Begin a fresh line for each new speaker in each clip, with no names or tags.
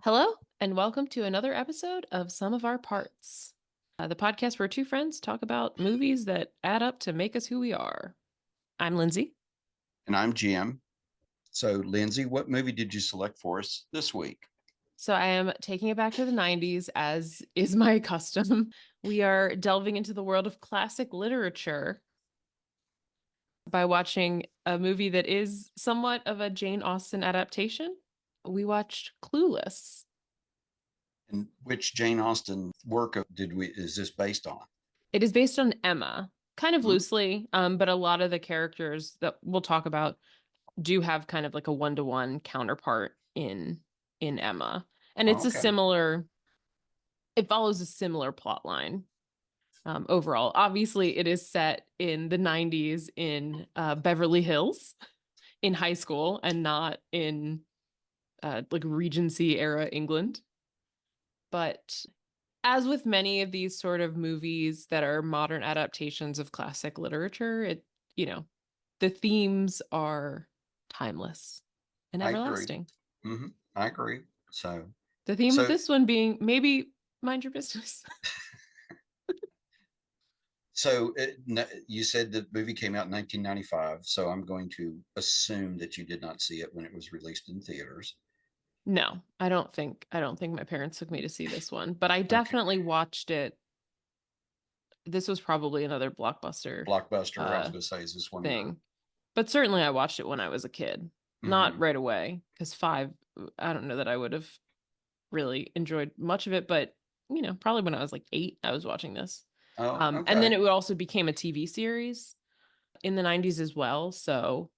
Hello, and welcome to another episode of Some of Our Parts, the podcast where two friends talk about movies that add up to make us who we are. I'm Lindsay.
And I'm Jim. So, Lindsay, what movie did you select for us this week?
So I am taking it back to the 90s, as is my custom. We are delving into the world of classic literature by watching a movie that is somewhat of a Jane Austen adaptation. We watched Clueless.
And which Jane Austen work is this based on?
It is based on Emma, kind of
Hmm?
loosely, but a lot of the characters that we'll talk about do have kind of like a one-to-one counterpart in Emma. And
Oh,
it's a
okay.
similar, it follows a similar plot line overall. Obviously, it is set in the 90s in Beverly Hills in high school and not in like Regency era England. But as with many of these sort of movies that are modern adaptations of classic literature, you know, the themes are timeless and
I agree.
everlasting.
Hmm. I agree. So,
The theme of
so,
this one being maybe mind your business.
you said the movie came out in 1995. So, I'm going to assume that you did not see it when it was released in theaters.
No, I don't think my parents took me to see this one, but I
Okay.
definitely watched it. This was probably another blockbuster
Blockbuster, I was
uh
going to say, is this one of your.
thing. But certainly I watched it when I was a kid. Not
Mhm.
right away, because five, I don't know that I would have really enjoyed much of it, but probably when I was like 8, I was watching this.
Oh,
And then
okay.
it also became a TV series in the 90s as well. So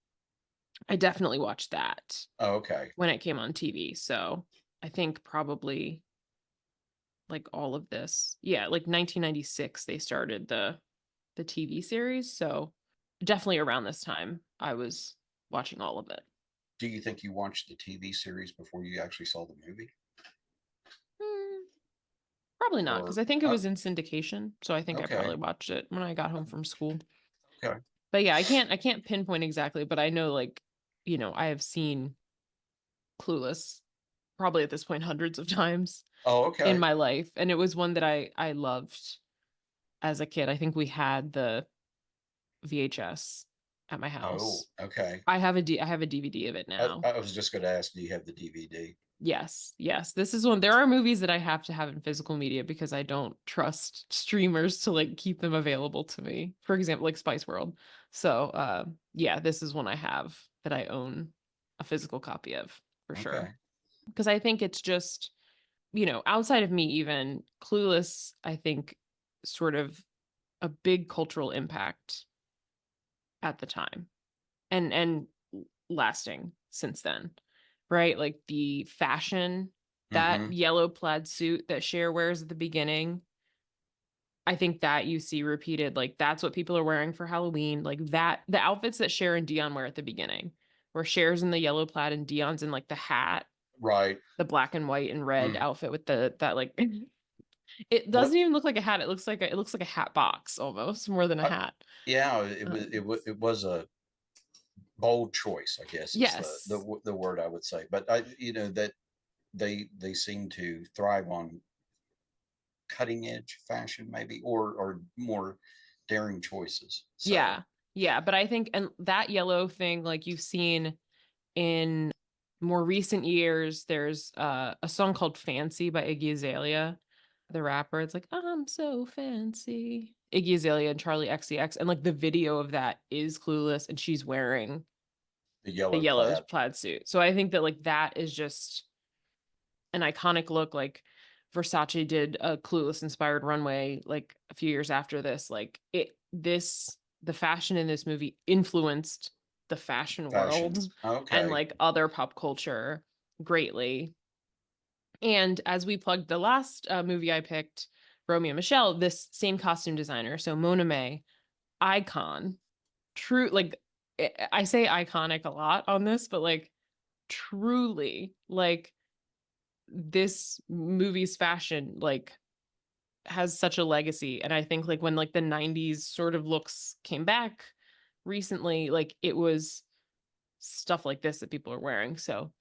I definitely watched that
Oh, okay.
when it came on TV. So I think probably like all of this. Yeah, like 1996 they started the TV series. So definitely around this time I was watching all of it.
Do you think you watched the TV series before you actually saw the movie?
Hmm, probably not, because
Or,
I think it was in syndication. So I think I
okay.
probably watched it when I got home from school.
Okay.
But yeah, I can't pinpoint exactly, but I know like, I have seen Clueless probably at this point hundreds of times
Oh,
in
okay.
my life, and it was one that I loved as a kid. I think we had the VHS at my
Oh,
house.
okay.
I have a DVD of it
I,
now.
I was just going to ask, do you have the DVD?
Yes, yes. This is one. There are movies that I have to have in physical media because I don't trust streamers to like keep them available to me. For example, like Spice World. So, yeah, this is one I have that I own a physical copy of for sure.
Okay.
Because I think it's just, outside of me even, Clueless, I think sort of a big cultural impact at the time and lasting since then, right? Like the fashion, that
Mm-hmm.
yellow plaid suit that Cher wears at the beginning. I think that you see repeated, like that's what people are wearing for Halloween. Like that, the outfits that Cher and Dion wear at the beginning, where Cher's in the yellow plaid and Dion's in like the hat,
Right.
the black and white and red
Mm.
outfit with that like it
What?
doesn't even look like a hat. It looks like a hat box almost more than a
Uh,
hat.
yeah, it was a bold choice, I guess is
Yes.
the word I would say. But that they seem to thrive on cutting edge fashion, maybe, or more daring choices. So,
Yeah. Yeah. But I think, and that yellow thing, like you've seen in more recent years, there's a song called Fancy by Iggy Azalea, the rapper. It's like, I'm so fancy. Iggy Azalea and Charlie XCX. And like the video of that is Clueless, and she's wearing
the
a
yellow
yellow
plaid.
plaid suit. So I think that like that is just an iconic look. Like Versace did a Clueless inspired runway like a few years after this. Like the fashion in this movie influenced the fashion world
Fashion.
and
Okay.
like other pop culture greatly. And as we plugged the last movie I picked, Romeo and Michelle, this same costume designer, so Mona May, icon, true, like I say iconic a lot on this, but like truly, like this movie's fashion like has such a legacy. And I think like when like the 90s sort of looks came back recently, like it was stuff like this that people are wearing. So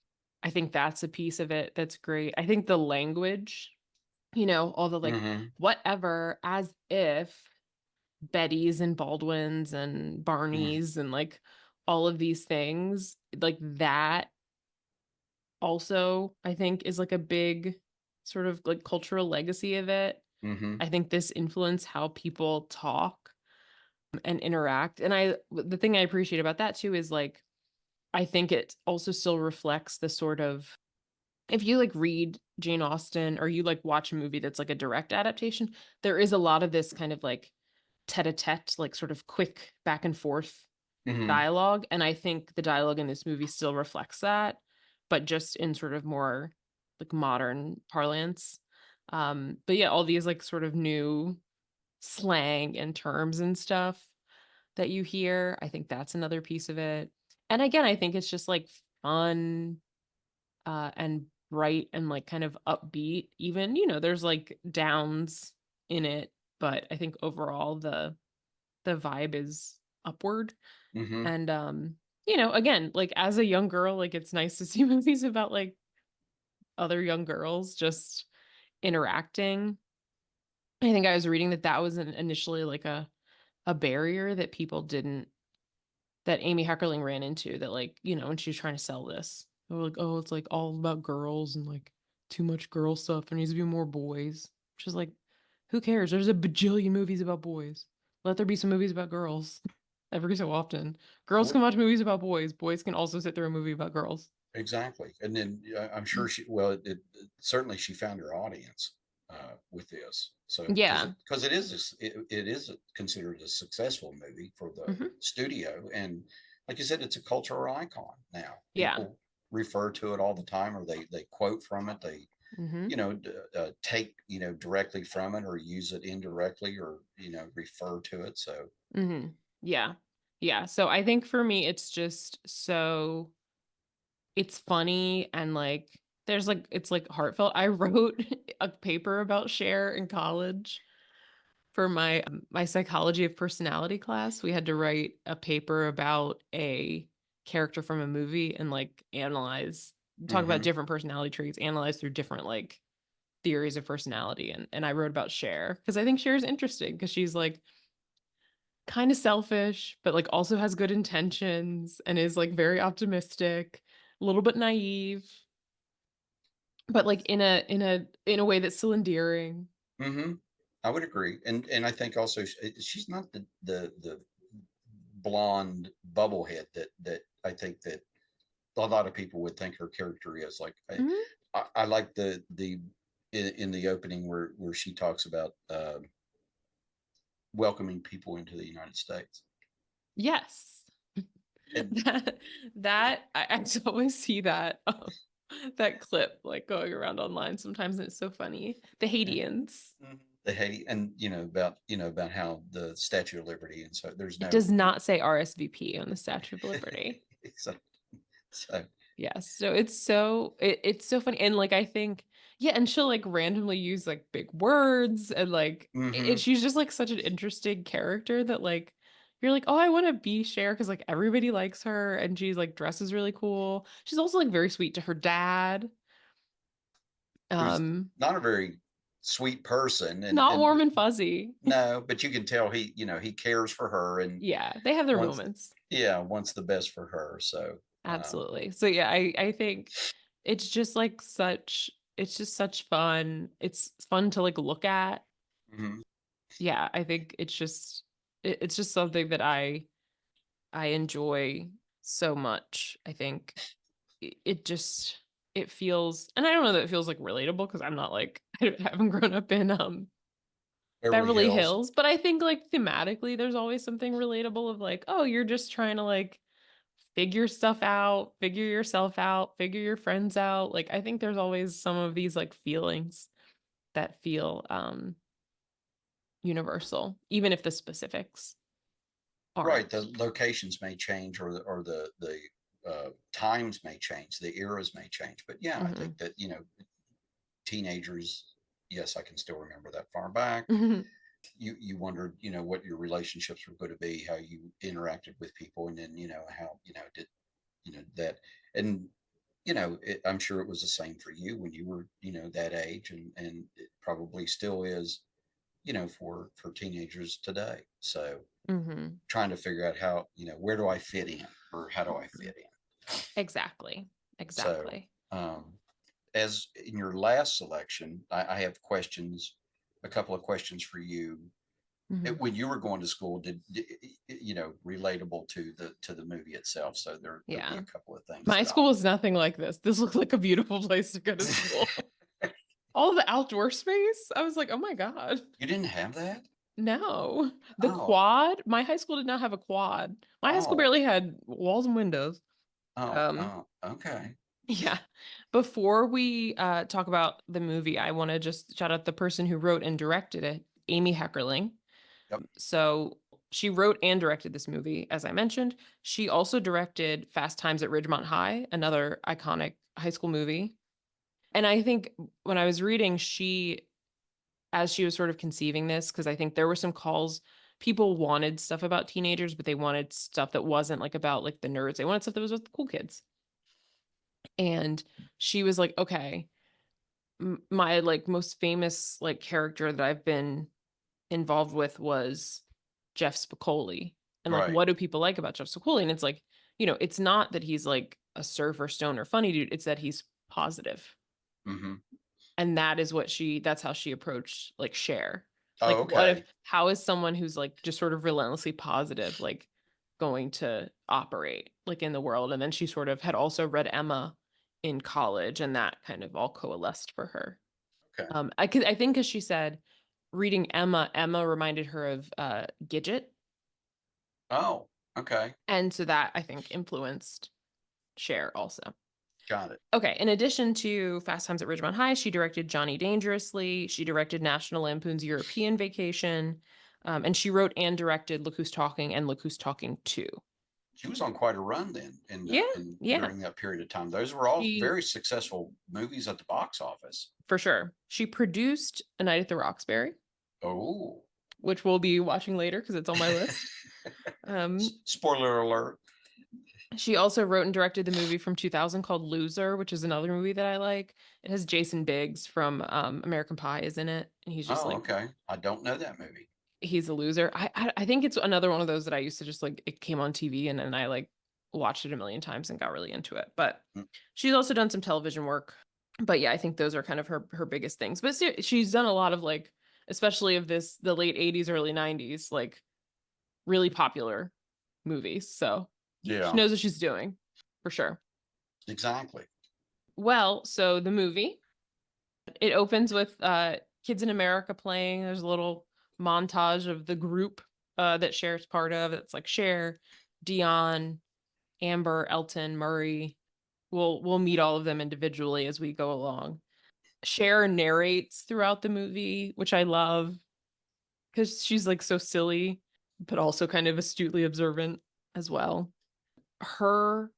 I think that's a piece of it that's great. I think the language, all the like
Mm-hmm.
whatever, as if Bettys and Baldwins and
Mm-hmm.
Barneys and like all of these things, like that also I think is like a big sort of like cultural legacy of it.
Mm-hmm.
I think this influenced how people talk and interact. And the thing I appreciate about that too is like I think it also still reflects the sort of, if you like read Jane Austen or you like watch a movie that's like a direct adaptation, there is a lot of this kind of like tete-a-tete, like sort of quick back and forth
Mm-hmm.
dialogue. And I think the dialogue in this movie still reflects that, but just in sort of more like modern parlance. But yeah, all these like sort of new slang and terms and stuff that you hear, I think that's another piece of it. And again, I think it's just like fun and bright and like kind of upbeat. Even, there's like downs in it, but I think overall the vibe is upward.
Mm-hmm.
And again, like as a young girl, like it's nice to see movies about like other young girls just interacting. I think I was reading that that was initially like a barrier that people didn't, that Amy Heckerling ran into, that like, when she was trying to sell this. They were like, oh, it's like all about girls and like too much girl stuff. There needs to be more boys. Which is like, who cares? There's a bajillion movies about boys. Let there be some movies about girls every so often. Girls can watch movies about boys. Boys can also sit through a movie about girls.
Exactly. And then I'm sure well, certainly she found her audience with this. So,
Yeah.
because it is, it is considered a successful movie for the
Hmm.
studio. And like you said, it's a cultural icon now.
Yeah.
People refer to it all the time, or they quote from it. They,
Hmm.
take, directly from it, or use it indirectly, or, refer to it. So,
Hmm. Yeah. Yeah. So I think for me, it's just so it's funny and like there's like it's like heartfelt. I wrote a paper about Cher in college for my psychology of personality class. We had to write a paper about a character from a movie and like talk about
mm-hmm.
different personality traits, analyze through different like theories of personality. And I wrote about Cher because I think Cher is interesting because she's like kind of selfish, but like also has good intentions and is like very optimistic, a little bit naive, but like in a way that's still endearing.
Mm-hmm. I would agree. And I think also she's not the blonde bubblehead that I think that a lot of people would think her character is. Like
Mhm.
I like the in the opening where she talks about welcoming people into the United States.
Yes.
And
that I always see that that clip like going around online sometimes, and it's so funny. The
and
Haitians.
the Haiti, and about how the Statue of Liberty, and so there's
It
no
does not say RSVP on the Statue of Liberty.
so, so
Yes. So it's so funny. And like I think, yeah, and she'll like randomly use like big words and like
mm-hmm.
she's just like such an interesting character that like you're like, oh, I want to be Cher because like everybody likes her and she's like dresses really cool. She's also like very sweet to her dad.
Who's
Um,
not a very sweet person,
not
and
warm and fuzzy.
no, but you can tell he cares for her, and
Yeah, they have their
wants
moments.
wants the best for her. So
Absolutely. So yeah, I think it's just like it's just such fun. It's fun to like look at.
mhm.
Yeah, I think it's just something that I enjoy so much. I think it just it feels, and I don't know that it feels like relatable because I'm not like I haven't grown up in
Beverly
Beverly
Hills.
Hills, but I think like thematically there's always something relatable of like, oh, you're just trying to like figure stuff out, figure yourself out, figure your friends out. Like I think there's always some of these like feelings that feel universal, even if the specifics
Right,
aren't.
the locations may change, or the times may change, the eras may change, but yeah, I
Hmm.
think that teenagers. Yes, I can still remember that far back. You wondered, what your relationships were going to be, how you interacted with people, and then how did that, and I'm sure it was the same for you when you were, that age, and it probably still is, for teenagers today. So
Hmm.
trying to figure out how, where do I fit in, or how do I fit in?
Exactly.
So,
Exactly.
as in your last selection, I have questions, a couple of questions for you.
Hmm.
When you were going to school, relatable to the movie itself. So there'll be
Yeah.
a couple of things
My
that
school
I'll.
is nothing like this. This looks like a beautiful place to go to school. All the outdoor space. I was like, oh my God.
You didn't have that?
No. The
Oh,
quad, my high school did not have a quad. My high school
oh,
barely had walls and windows.
oh,
Um,
oh, okay.
yeah. Before we talk about the movie, I want to just shout out the person who wrote and directed it, Amy Heckerling.
Yep.
So she wrote and directed this movie, as I mentioned. She also directed Fast Times at Ridgemont High, another iconic high school movie. And I think when I was reading, as she was sort of conceiving this, because I think there were some calls, people wanted stuff about teenagers, but they wanted stuff that wasn't like about like the nerds. They wanted stuff that was with the cool kids. And she was like, okay, my like most famous like character that I've been involved with was Jeff Spicoli. And like,
Right.
what do people like about Jeff Spicoli? And it's like, it's not that he's like a surfer stoner funny dude. It's that he's positive.
Mm-hmm.
And that's how she approached like Cher. Like,
Oh, okay.
how is someone who's like just sort of relentlessly positive, like going to operate like in the world? And then she sort of had also read Emma in college, and that kind of all coalesced for her.
Okay.
I think as she said, reading Emma reminded her of Gidget.
Oh, okay.
And so that I think influenced Cher also.
Got it.
Okay, in addition to Fast Times at Ridgemont High, she directed Johnny Dangerously. She directed National Lampoon's European Vacation. And she wrote and directed Look Who's Talking and Look Who's Talking 2.
She was on quite a run then,
Yeah,
in
yeah.
during that period of time. Those were all
She,
very successful movies at the box office.
for sure. She produced A Night at the Roxbury,
Oh,
which we'll be watching later because it's on my list. Um,
spoiler alert.
She also wrote and directed the movie from 2000 called Loser, which is another movie that I like. It has Jason Biggs from American Pie is in it, and he's just
Oh,
like
okay. I don't know that movie.
he's a loser. I think it's another one of those that I used to just like it came on TV and then I like watched it a million times and got really into it. But
Mm.
she's also done some television work. But yeah, I think those are kind of her biggest things. But she's done a lot of like, especially of the late 80s, early 90s, like really popular movies. So she
Yeah,
knows what she's doing for sure.
exactly.
Well, so the movie, it opens with kids in America playing. There's a little montage of the group that Cher's part of. It's like Cher, Dion, Amber, Elton, Murray. We'll meet all of them individually as we go along. Cher narrates throughout the movie, which I love because she's like so silly, but also kind of astutely observant as well. Her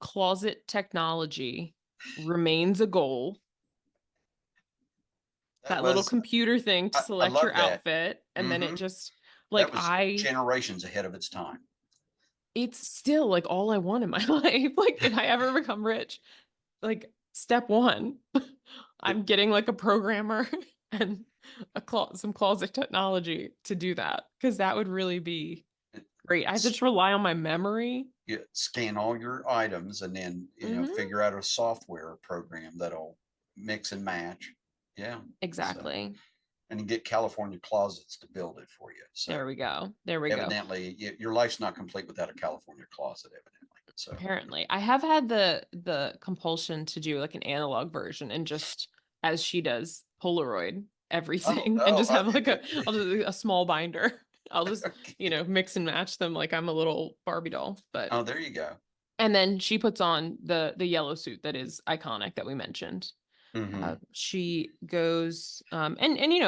closet technology remains a goal.
That
That little
was
computer thing to
I
select your
love that.
outfit, and then it
Hmm.
just
That
like
was generations ahead of its time.
it's still like all I want in my life. Like if I ever become rich, like step one,
It,
I'm getting like a programmer and some closet technology to do that because that would really be
it,
great. I have to just rely on my memory.
you scan all your items, and then
Hmm.
figure out a software program that'll mix and match. Yeah. So,
Exactly.
and you get California Closets to build it for you. So
There we go. There we go.
evidently, your life's not complete without a California closet. Evidently. So
Apparently, I have had the compulsion to do like an analog version and just as she does Polaroid
oh,
everything and
oh,
just have like I'll do a small binder. I'll just,
okay.
mix and match them like I'm a little Barbie doll. But
Oh, there you go.
and then she puts on the yellow suit that is iconic that we mentioned.
Hmm.
She goes and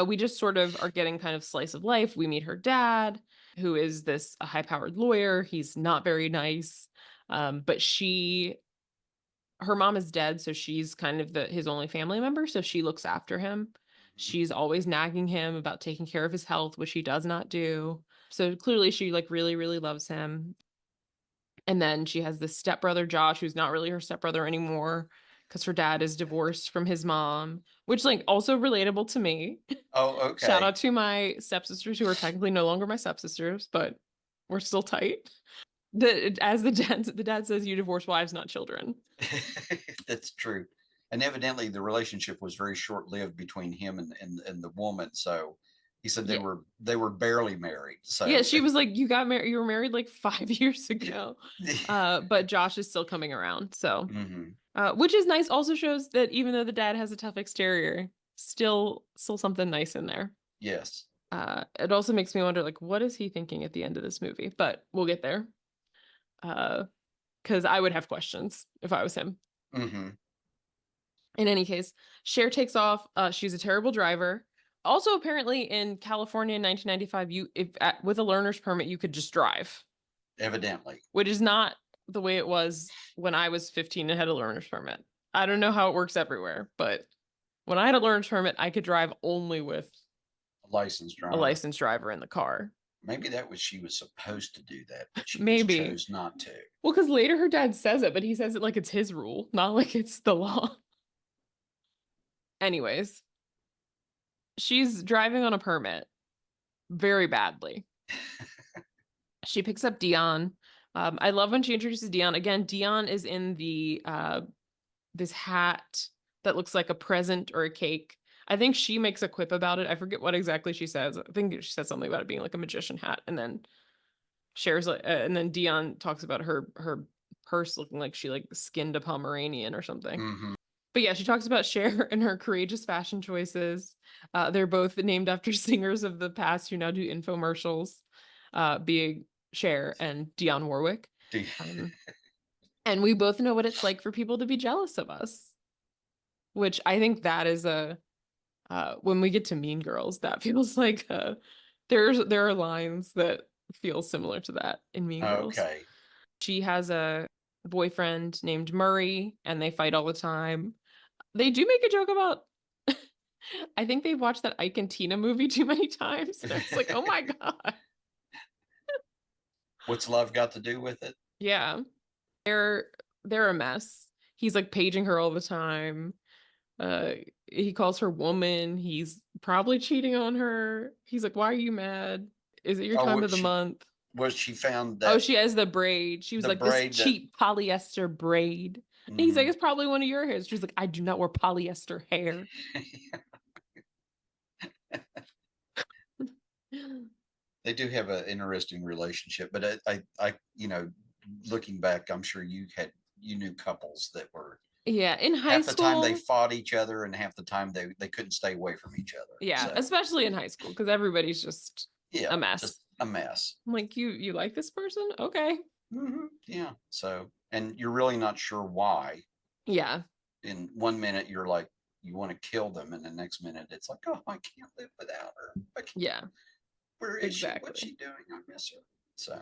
we just sort of are getting kind of slice of life. We meet her dad, who is this a high-powered lawyer. He's not very nice. But her mom is dead, so she's kind of his only family member, so she looks after him. She's always nagging him about taking care of his health, which he does not do. So clearly she like really, really loves him. And then she has this stepbrother, Josh, who's not really her stepbrother anymore because her dad is divorced from his mom, which like also relatable to me.
Oh,
Shout
okay.
out to my stepsisters who are technically no longer my stepsisters, but we're still tight. As the dad says, you divorce wives, not children.
That's true. And evidently the relationship was very short-lived between him and the woman. So he said
Yeah.
they were barely married.
Yeah,
So
she was like, you got married, you were married like 5 years ago. But Josh is still coming around. So
Mhm.
which is nice, also shows that even though the dad has a tough exterior, still something nice in there.
Yes.
It also makes me wonder, like, what is he thinking at the end of this movie? But we'll get there. Because I would have questions if I was him.
Hmm.
In any case, Cher takes off. She's a terrible driver. Also, apparently in California in 1995, with a learner's permit, you could just drive,
Evidently.
which is not the way it was when I was 15 and had a learner's permit. I don't know how it works everywhere, but when I had a learner's permit, I could drive only with
A licensed
a
driver.
licensed driver in the car.
Maybe that was she was supposed to do that, but she just
Maybe.
chose not to.
Well, because later her dad says it, but he says it like it's his rule, not like it's the law. Anyways, she's driving on a permit very badly. She picks up Dion. I love when she introduces Dion. Again, Dion is in the this hat that looks like a present or a cake. I think she makes a quip about it. I forget what exactly she says. I think she says something about it being like a magician hat, and then shares and then Dion talks about her purse looking like she like skinned a Pomeranian or something.
Hmm.
But yeah, she talks about Cher and her courageous fashion choices. They're both named after singers of the past who now do infomercials, being Cher and Dionne Warwick. Um, and we both know what it's like for people to be jealous of us, which I think that is when we get to Mean Girls, that feels like there are lines that feel similar to that in Mean Girls.
Okay.
She has a boyfriend named Murray, and they fight all the time. They do make a joke about I think they've watched that Ike and Tina movie too many times. And it's like, oh my God.
What's love got to do with it?
Yeah. They're they're a mess. He's like paging her all the time. Uh he calls her woman. He's probably cheating on her. He's like, why are you mad? Is it your
Oh,
time of the month?
she found
Oh,
that
she has the braid. She was
the
like, this
braid that.
cheap polyester braid. And he's like,
Mhm.
it's probably one of your hairs. She's like, I do not wear polyester hair.
They do have an interesting relationship, but looking back, I'm sure you knew couples that were
Yeah, in high
half the time they
school.
fought each other and half the time they couldn't stay away from each other.
Yeah,
So
especially in high school because everybody's just
yeah,
a mess.
just a mess.
I'm like, you like this person? Okay.
Yeah. So, and you're really not sure why.
Yeah.
In one minute, you're like, you want to kill them. And the next minute, it's like, oh, I can't live without her.
Yeah,
Where is she? What's
exactly.
she doing? I miss her. So,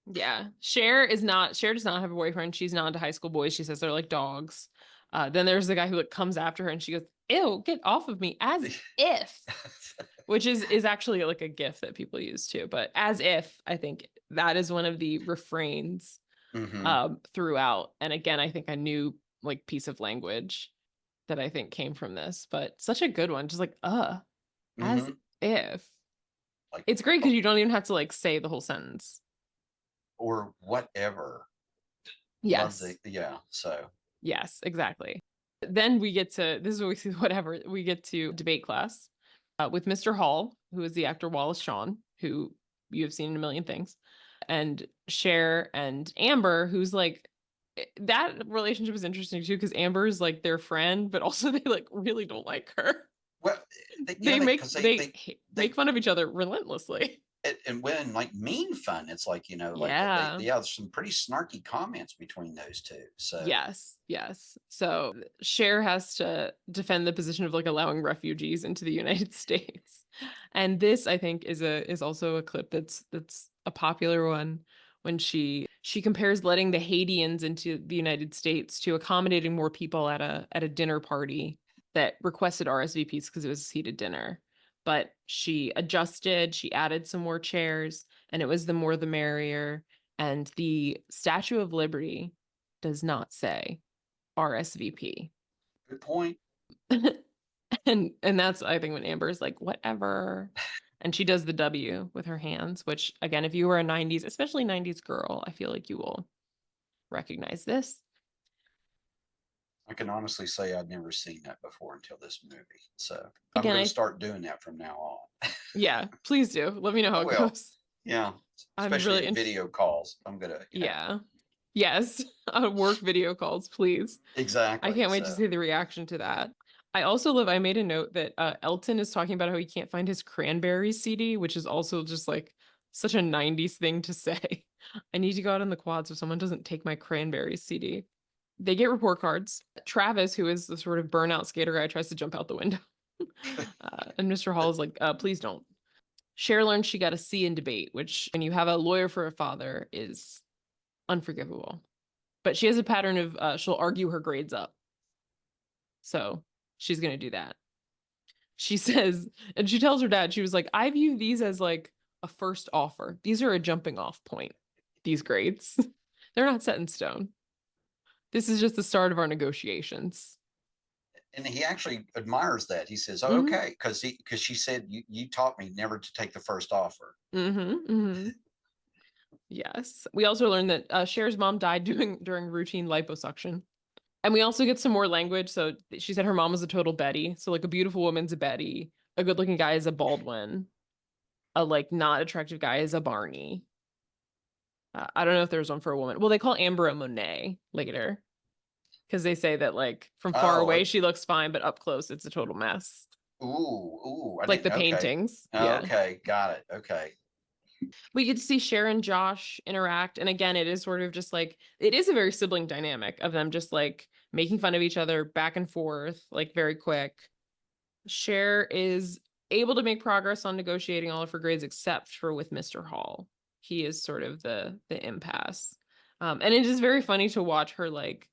Yeah. Cher does not have a boyfriend. She's not into high school boys. She says they're like dogs. Then there's the guy who like comes after her and she goes, ew, get off of me, as if, which is actually like a gif that people use too. But as if, I think that is one of the refrains
hmm.
throughout. And again, I think a new like piece of language that I think came from this, but such a good one. Just like, as
Hmm.
if.
Like,
It's great because you don't even have to like say the whole sentence.
or whatever. Love
Yes.
yeah. So,
Yes, exactly. Then we get to this is what we see, whatever. We get to debate class with Mr. Hall, who is the actor Wallace Shawn, who you have seen in a million things, and Cher and Amber, who's like that relationship is interesting too because Amber is like their friend, but also they like really don't like her.
well,
They make
because they
make fun of each other relentlessly.
and when like mean fun, it's like, like
Yeah.
yeah, there's some pretty snarky comments between those two. So,
Yes, yes. So Cher has to defend the position of like allowing refugees into the United States. And this I think is also a clip that's a popular one when she compares letting the Haitians into the United States to accommodating more people at a dinner party that requested RSVPs because it was a seated dinner. But she adjusted, she added some more chairs, and it was the more the merrier. And the Statue of Liberty does not say RSVP.
Good point.
And that's, I think, when Amber's like, whatever. And she does the W with her hands, which, again, if you were a 90s, especially 90s girl, I feel like you will recognize this.
I can honestly say I'd never seen that before until this movie. So I'm
Again,
going to start doing that from now on.
yeah, please do. Let me know how
I
it
will.
goes.
Yeah.
I'm
Especially
really
in video calls. I'm going to.
Yeah. Yes. Work video calls, please. I
Exactly.
can't wait to
So
see the reaction to that. I made a note that Elton is talking about how he can't find his Cranberries CD, which is also just like such a 90s thing to say. I need to go out in the quad so someone doesn't take my Cranberries CD. They get report cards. Travis, who is the sort of burnout skater guy, tries to jump out the window. And Mr. Hall is like, please don't. Cher learns she got a C in debate, which when you have a lawyer for a father is unforgivable. But she has a pattern of she'll argue her grades up. So she's going to do that. She says, and she tells her dad, she was like, I view these as like a first offer. These are a jumping off point, these grades. They're not set in stone. This is just the start of our negotiations.
and he actually admires that. He says, "Oh,
Mm-hmm.
okay," because she said you taught me never to take the first offer.
Mm-hmm. Mm-hmm. Yes. We also learned that Cher's mom died during routine liposuction. And we also get some more language. So she said her mom was a total Betty. So like a beautiful woman's a Betty. A good looking guy is a Baldwin. A like not attractive guy is a Barney. I don't know if there's one for a woman. Well, they call Amber a Monet later. Because they say that like from far
Oh,
away she looks fine, but up close it's a total mess.
ooh, I
Like the
didn't. Okay,
paintings. Yeah.
okay, got it. Okay,
We get to see Cher and Josh interact. And again, it is sort of just like, it is a very sibling dynamic of them just like making fun of each other back and forth, like very quick. Cher is able to make progress on negotiating all of her grades except for with Mr. Hall. He is sort of the impasse. And it is very funny to watch her like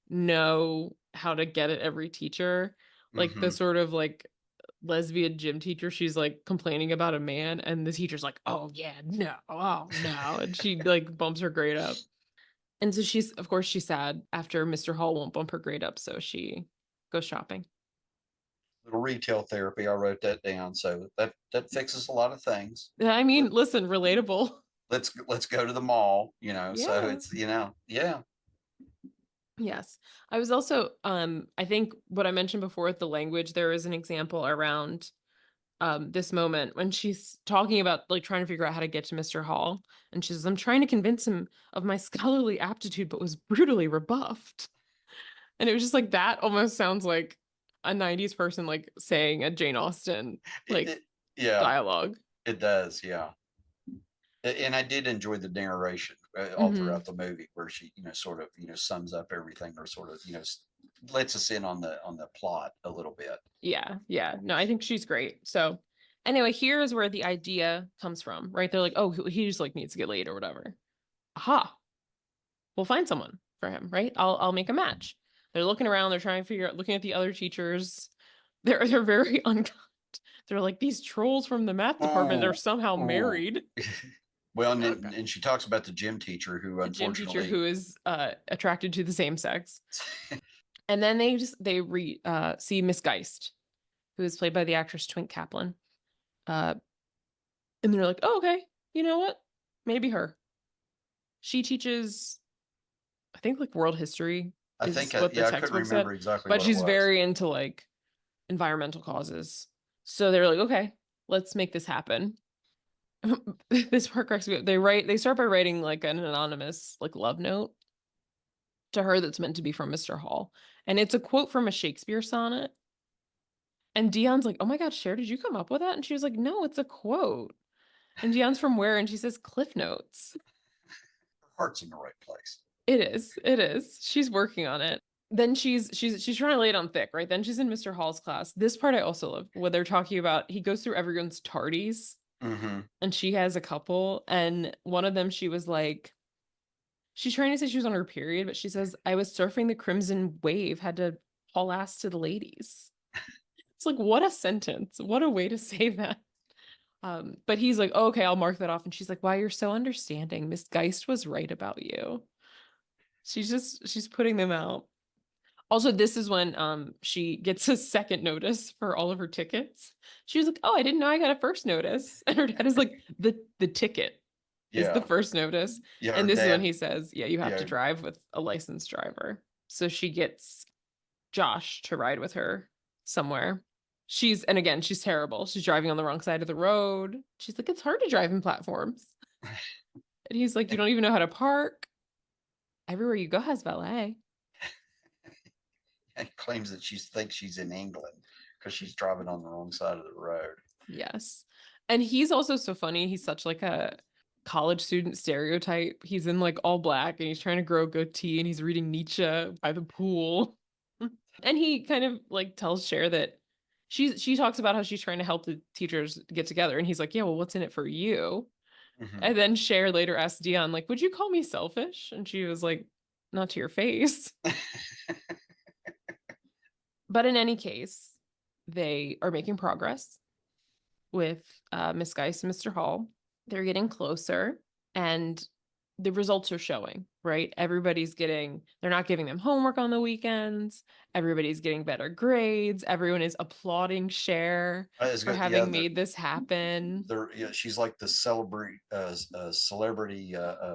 know how to get at every teacher. Like the sort of like lesbian gym teacher, she's like complaining about a man and the teacher's like, oh yeah, no, oh no, and she like bumps her grade up. And so she's, of course, she's sad after Mr. Hall won't bump her grade up, so she goes shopping.
little retail therapy. I wrote that down, so that fixes a lot of things.
I mean, listen, relatable.
Let's go to the mall. So
Yeah.
it's yeah.
Yes. I was also I think what I mentioned before with the language, there is an example around this moment when she's talking about like trying to figure out how to get to Mr. Hall, and she says, I'm trying to convince him of my scholarly aptitude but was brutally rebuffed. And it was just like that almost sounds like a 90s person like saying a Jane Austen like
Yeah,
dialogue.
it does. Yeah, and I did enjoy the narration all
Mm-hmm.
throughout the movie, where she sort of sums up everything, or sort of lets us in on the plot a little bit.
Yeah. No, I think she's great. So anyway, here's where the idea comes from, right? They're like, oh, he just like needs to get laid or whatever. Aha. We'll find someone for him, right? I'll make a match. They're looking around, they're trying to figure out, looking at the other teachers. They're very unkind. They're like, these trolls from the math department are
Oh,
somehow
oh.
married.
Well,
Okay.
and she talks about the gym teacher who
The gym teacher
unfortunately
who is attracted to the same sex. And then they see Miss Geist, who is played by the actress Twink Kaplan. And they're like, oh, okay, you know what? Maybe her. She teaches, I think, like world history
I
is
think
what the
yeah, I couldn't
textbook said,
remember exactly
but
what it
she's
was.
very into like environmental causes. So they're like, okay, let's make this happen. This part cracks me up. They start by writing like an anonymous like love note to her that's meant to be from Mr. Hall. And it's a quote from a Shakespeare sonnet. And Dion's like, oh my God, Cher, did you come up with that? And she was like, no, it's a quote. And Dion's from where? And she says, Cliff Notes.
Her heart's in the right place.
It is. It is. She's working on it. Then she's trying to lay it on thick, right? Then she's in Mr. Hall's class. This part I also love, where they're talking about he goes through everyone's tardies, and she has a couple, and one of them she was like, she's trying to say she was on her period, but she says, I was surfing the crimson wave, had to haul ass to the ladies. It's like, what a sentence. What a way to say that. But he's like, oh, okay, I'll mark that off. And she's like, wow, you're so understanding. Miss Geist was right about you. She's putting them out. Also, this is when she gets a second notice for all of her tickets. She was like, oh, I didn't know I got a first notice. And her dad is like, the ticket is the
Yeah.
first notice.
Yeah. Her
And this is when
dad.
he says, yeah, you have to
Yeah.
drive with a licensed driver. So she gets Josh to ride with her somewhere. And again, she's terrible. She's driving on the wrong side of the road. She's like, it's hard to drive in platforms. And he's like, you don't even know how to park. Everywhere you go has valet.
And claims that she thinks she's in England because she's driving on the wrong side of the road.
Yes. And he's also so funny. He's such like a college student stereotype. He's in like all black and he's trying to grow a goatee and he's reading Nietzsche by the pool. And he kind of like tells Cher that she talks about how she's trying to help the teachers get together. And he's like, yeah, well, what's in it for you?
Hmm.
And then Cher later asked Dion, like, would you call me selfish? And she was like, not to your face. But in any case, they are making progress with Miss Geist and Mr. Hall. They're getting closer and the results are showing, right? They're not giving them homework on the weekends. Everybody's getting better grades. Everyone is applauding Cher
It's
for
good. Yeah,
having made this happen.
yeah, she's like the celebrity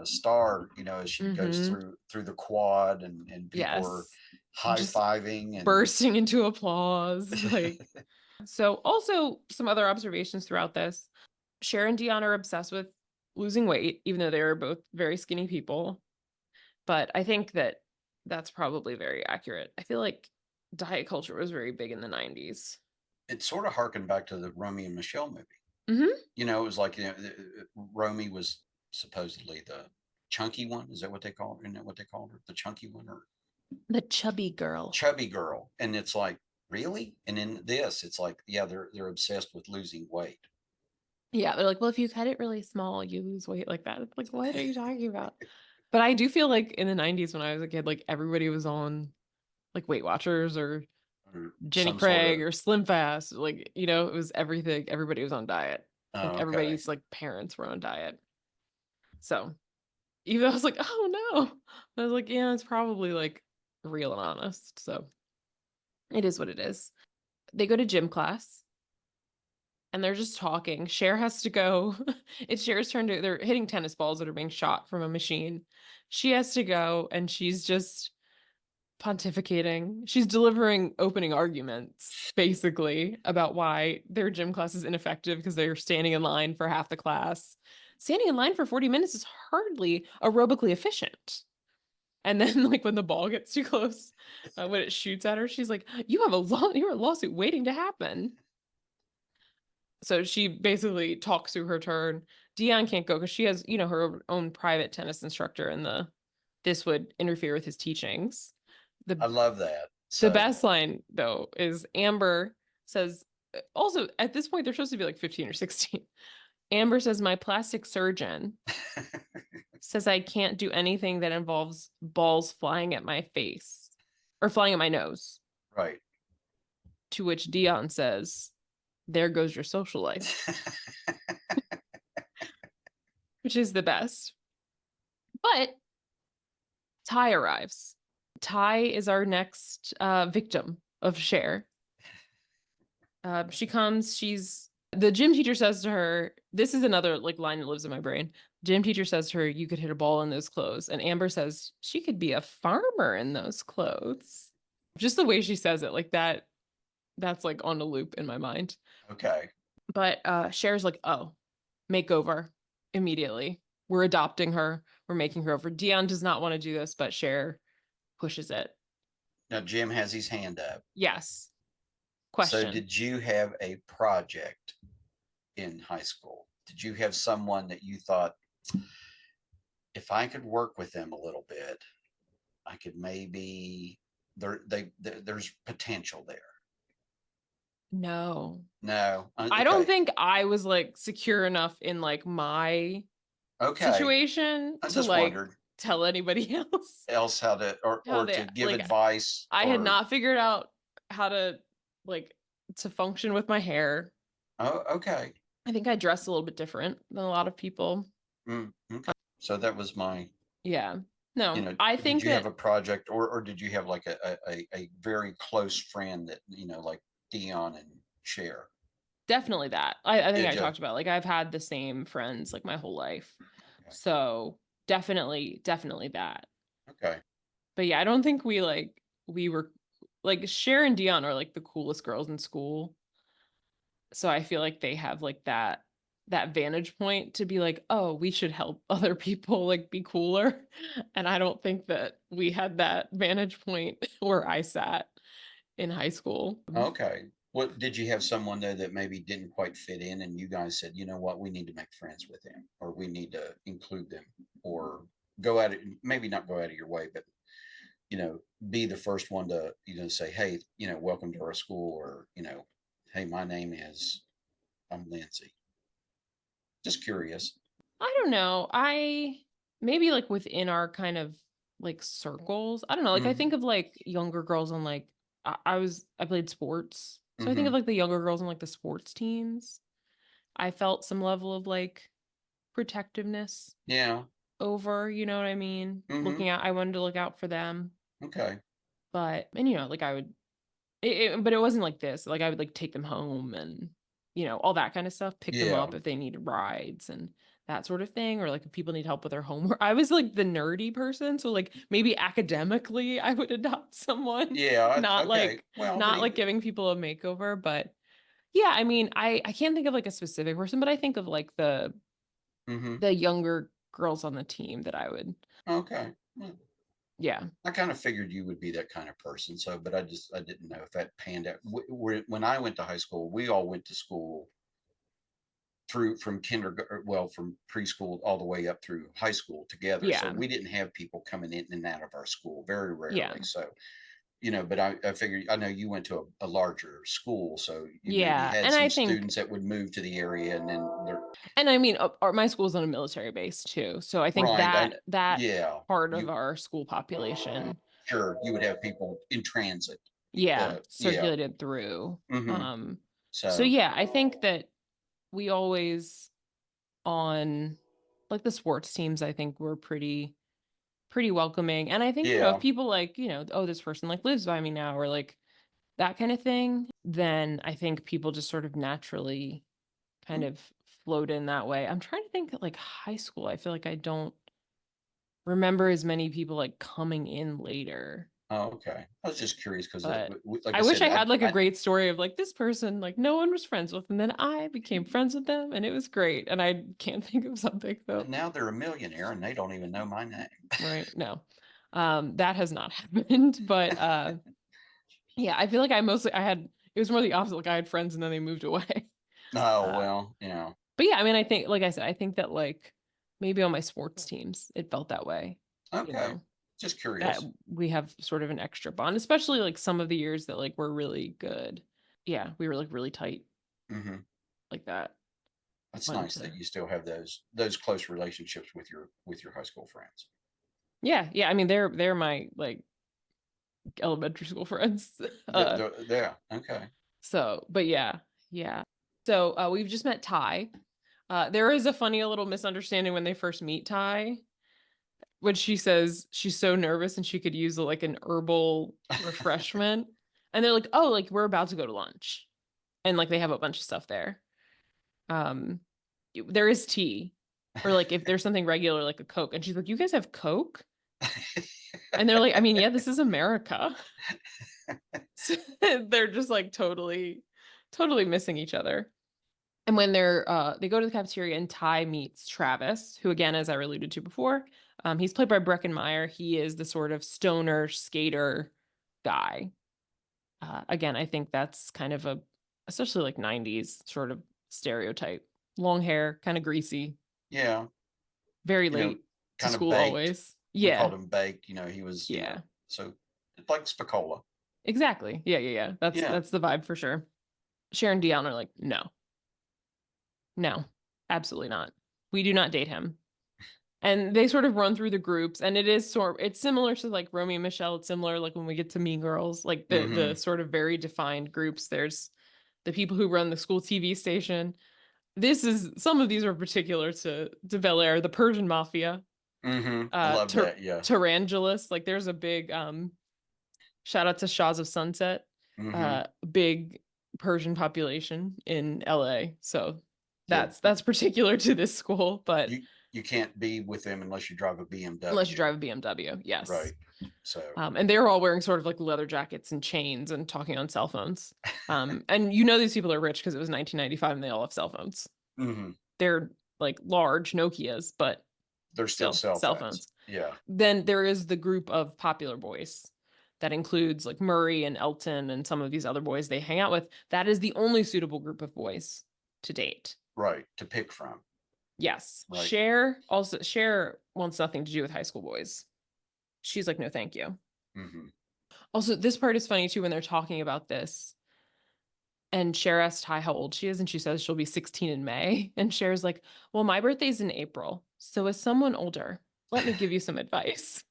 star. As she goes
Mm-hmm.
through the quad, and people are
Yes.
high
Just
fiving and.
bursting into applause. Like, so also some other observations throughout this. Cher and Dion are obsessed with losing weight, even though they are both very skinny people. But I think that that's probably very accurate. I feel like diet culture was very big in the 90s.
It sort of harkened back to the Romy and Michelle movie.
Mm-hmm.
It was like, Romy was supposedly the chunky one. Is that what they called? Isn't that what they called her? The chunky one, or
The chubby girl.
chubby girl? And it's like, really? And in this, it's like, yeah, they're obsessed with losing weight.
Yeah, they're like, well, if you cut it really small, you lose weight like that. It's like, what are you talking about? But I do feel like in the 90s when I was a kid, like everybody was on like Weight Watchers or
Or
Jenny
some sort
Craig
of.
or Slim Fast. Like, it was everything. Everybody was on diet. Like
Oh, okay.
everybody's like parents were on diet. So even though I was like, oh no, I was like, yeah, it's probably like real and honest. So it is what it is. They go to gym class and they're just talking. Cher has to go. It's Cher's turn they're hitting tennis balls that are being shot from a machine. She has to go and she's just pontificating. She's delivering opening arguments, basically, about why their gym class is ineffective because they're standing in line for half the class. Standing in line for 40 minutes is hardly aerobically efficient. And then, like, when the ball gets too close, when it shoots at her, she's like, "You have you're a lawsuit waiting to happen." So she basically talks through her turn. Dion can't go because she has, her own private tennis instructor, and this would interfere with his teachings.
I
The
love that.
The
So.
best line though is Amber says, also at this point they're supposed to be like 15 or 16. Amber says, my plastic surgeon says I can't do anything that involves balls flying at my face or flying at my nose.
Right.
To which Dion says, there goes your social life, which is the best. But Ty arrives. Ty is our next victim of Cher. She comes, the gym teacher says to her, this is another like line that lives in my brain. Gym teacher says to her, you could hit a ball in those clothes. And Amber says, she could be a farmer in those clothes. Just the way she says it, like that's like on a loop in my mind.
Okay.
But Cher's like, oh, makeover immediately. We're adopting her. We're making her over. Dion does not want to do this, but Cher pushes it.
Now Jim has his hand up.
Yes.
So
Question.
did you have a project in high school? Did you have someone that you thought, if I could work with them a little bit, I could maybe there's potential there?
No.
No.
I don't
Okay.
think I was like secure enough in like my
Okay.
situation
I
to
just
like
wondered
tell anybody else
how to,
how
or
they
to give
like.
advice,
I had
or.
not figured out how to like to function with my hair.
Oh, okay.
I think I dress a little bit different than a lot of people.
Okay. So that was my,
Yeah. No, I
did
think
you have
that
a project, or did you have like a very close friend that, like Dion and Cher?
definitely that. I think
Did
I
you?
talked about, like, I've had the same friends like my whole life.
Okay.
So definitely that.
Okay.
But yeah, I don't think we were like Cher and Dion are like the coolest girls in school. So I feel like they have like that vantage point to be like, oh, we should help other people like be cooler. And I don't think that we had that vantage point where I sat in high school.
Okay. What did you have someone though that maybe didn't quite fit in, and you guys said, you know what, we need to make friends with them, or we need to include them, or go at it, maybe not go out of your way, but be the first one to, say, hey, welcome to our school, or, hey, my name is, I'm Lindsay. Just curious.
I don't know. I maybe like within our kind of like circles. I don't know. Like I think
Mm-hmm.
of like younger girls on like I played sports. So I think of
Mm-hmm.
like the younger girls on like the sports teams. I felt some level of like protectiveness
Yeah.
over, you know what I mean?
Mm-hmm.
Looking out, I wanted to look out for them.
Okay.
But and like I would but it wasn't like this. Like I would like take them home and all that kind of stuff, pick them
Yeah.
up if they needed rides and that sort of thing, or like if people need help with their homework. I was like the nerdy person, so like maybe academically I would adopt someone,
Yeah.
not
Okay.
like
Well, but
not like
even.
giving people a makeover, but yeah, I mean, I can't think of like a specific person, but I think of like
Mm-hmm.
the younger girls on the team that I would
Okay. Well,
yeah.
I kind of figured you would be that kind of person. So, but I didn't know if that panned out. When I went to high school, we all went to school through from kindergarten, well, from preschool all the way up through high school together. So
Yeah.
we didn't have people coming in and out of our school very
Yeah.
rarely. So, but I figured, I know you went to a larger school, so you maybe
Yeah.
had
And
some
I think
students that would move to the area, and then they're
and I mean, my school's on a military base too. So I think
right.
that
Yeah,
part of
you
our school population,
sure you would have people in transit.
yeah,
Yeah.
circulated through.
Hmm.
So
So
yeah, I think that we always on like the sports teams, I think we're pretty welcoming. And I think, if
yeah.
people like, oh, this person like lives by me now or like that kind of thing, then I think people just sort of naturally kind of flowed in that way. I'm trying to think like high school. I feel like I don't remember as many people like coming in later.
Oh, okay. I was just curious because,
But
like I
I wish
said,
I had like a
I
great story of like this person like no one was friends with and then I became friends with them and it was great. And I can't think of something though.
now they're a millionaire and they don't even know my name.
Right. No. That has not happened. But yeah, I feel like I had it was more the opposite. Like I had friends and then they moved away.
Oh
Uh
well,
but yeah, I mean I think like I said, I think that like maybe on my sports teams it felt that way, you
okay.
know.
Just
That
curious.
we have sort of an extra bond, especially like some of the years that like were really good. Yeah, we were like really tight
Hmm.
like that.
That's
Fun
nice that
to
you still have those close relationships with your high school friends.
yeah, yeah. I mean they're my like elementary school friends.
Yeah. Okay.
So but yeah, yeah. So we've just met Ty. There is a funny little misunderstanding when they first meet Ty, when she says she's so nervous and she could use like an herbal refreshment. And they're like, oh, like we're about to go to lunch. And like they have a bunch of stuff there. Um, there is tea, or like if there's something regular like a Coke, and she's like, "You guys have Coke?" And they're like, "I mean, yeah, this is America." So they're just like totally missing each other. And when they go to the cafeteria and Ty meets Travis, who again, as I alluded to before, he's played by Breckenmeyer. He is the sort of stoner skater guy. Again, I think that's kind of especially like 90s sort of stereotype. Long hair, kind of greasy,
Yeah.
very
You know,
late to
kind of
school
baked.
always.
We called
Yeah.
him baked. He was,
Yeah.
so like Spicola.
Exactly. Yeah, yeah, yeah. That's
Yeah.
that's the vibe for sure. Sharon Dion are like, no, no, absolutely not. We do not date him. And they sort of run through the groups, and it's similar to like Romeo and Michelle. It's similar like when we get to Mean Girls, like the
Hmm.
sort of very defined groups. There's the people who run the school TV station, some of these are particular to Bel Air, the Persian Mafia,
I love that. Yeah.
Tarantulas. Like there's a big shout out to Shahs of Sunset,
Hmm.
big Persian population in LA. So
Yeah.
that's particular to this school, but
You can't be with them unless you drive a
unless you
BMW.
drive a BMW, yes.
Right. So,
And they were all wearing sort of like leather jackets and chains and talking on cell phones. And you know these people are rich because it was 1995 and they all have cell phones.
mhm.
They're like large Nokias, but
They're still
still
cell
cell
phones.
phones.
Yeah.
Then there is the group of popular boys that includes like Murray and Elton and some of these other boys they hang out with. That is the only suitable group of boys to date.
Right. To pick from.
Yes.
Right.
Cher wants nothing to do with high school boys. She's like, no, thank you.
Hmm.
Also, this part is funny too when they're talking about this. And Cher asks Ty how old she is, and she says she'll be 16 in May. And Cher's like, well, my birthday's in April. So as someone older, let me give you some advice.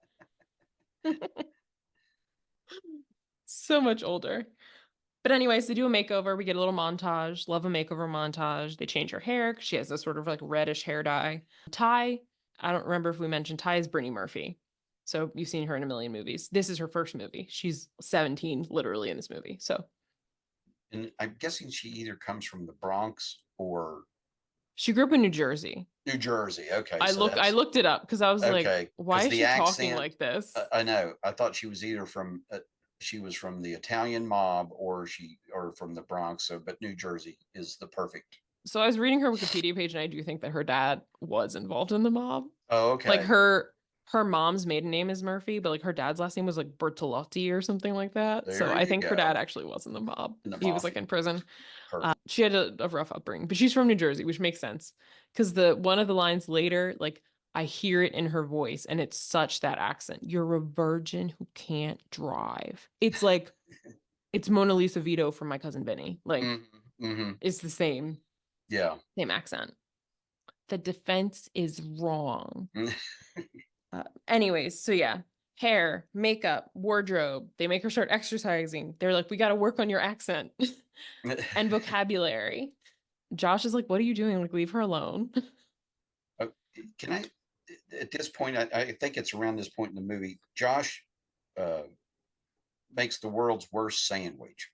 So much older. But anyways, they do a makeover. We get a little montage. Love a makeover montage. They change her hair. She has this sort of like reddish hair dye. Ty, I don't remember if we mentioned Ty is Brittany Murphy. So you've seen her in a million movies. This is her first movie. She's 17 literally in this movie. So
And I'm guessing she either comes from the Bronx or
she grew up in New Jersey.
New Jersey. Okay.
I
So
I
that's
looked it up because I was like,
okay.
why
Because
is
the
she talking
accent,
like this?
I know. I thought she was either from, she was from the Italian mob or from the Bronx. So, but New Jersey is the perfect.
So I was reading her Wikipedia page, and I do think that her dad was involved in the mob.
Oh,
Like
okay.
her mom's maiden name is Murphy, but like her dad's last name was like Bertolotti or something like that. So
There
I
you
think her dad
go.
actually was in the mob.
In the
He was like
mafia.
in prison.
Perfect.
She had a rough upbringing, but she's from New Jersey, which makes sense because the one of the lines later, like I hear it in her voice, and it's such that accent. You're a virgin who can't drive. It's like it's Mona Lisa Vito from My Cousin Vinny. Like
Hmm.
it's the
Yeah.
same accent. The defense is wrong. Anyways, so yeah, hair, makeup, wardrobe. They make her start exercising. They're like, we got to work on your accent and vocabulary. Josh is like, what are you doing? Like, leave her alone.
Uh, Can I, at this point, I think it's around this point in the movie, Josh uh, makes the world's worst sandwich.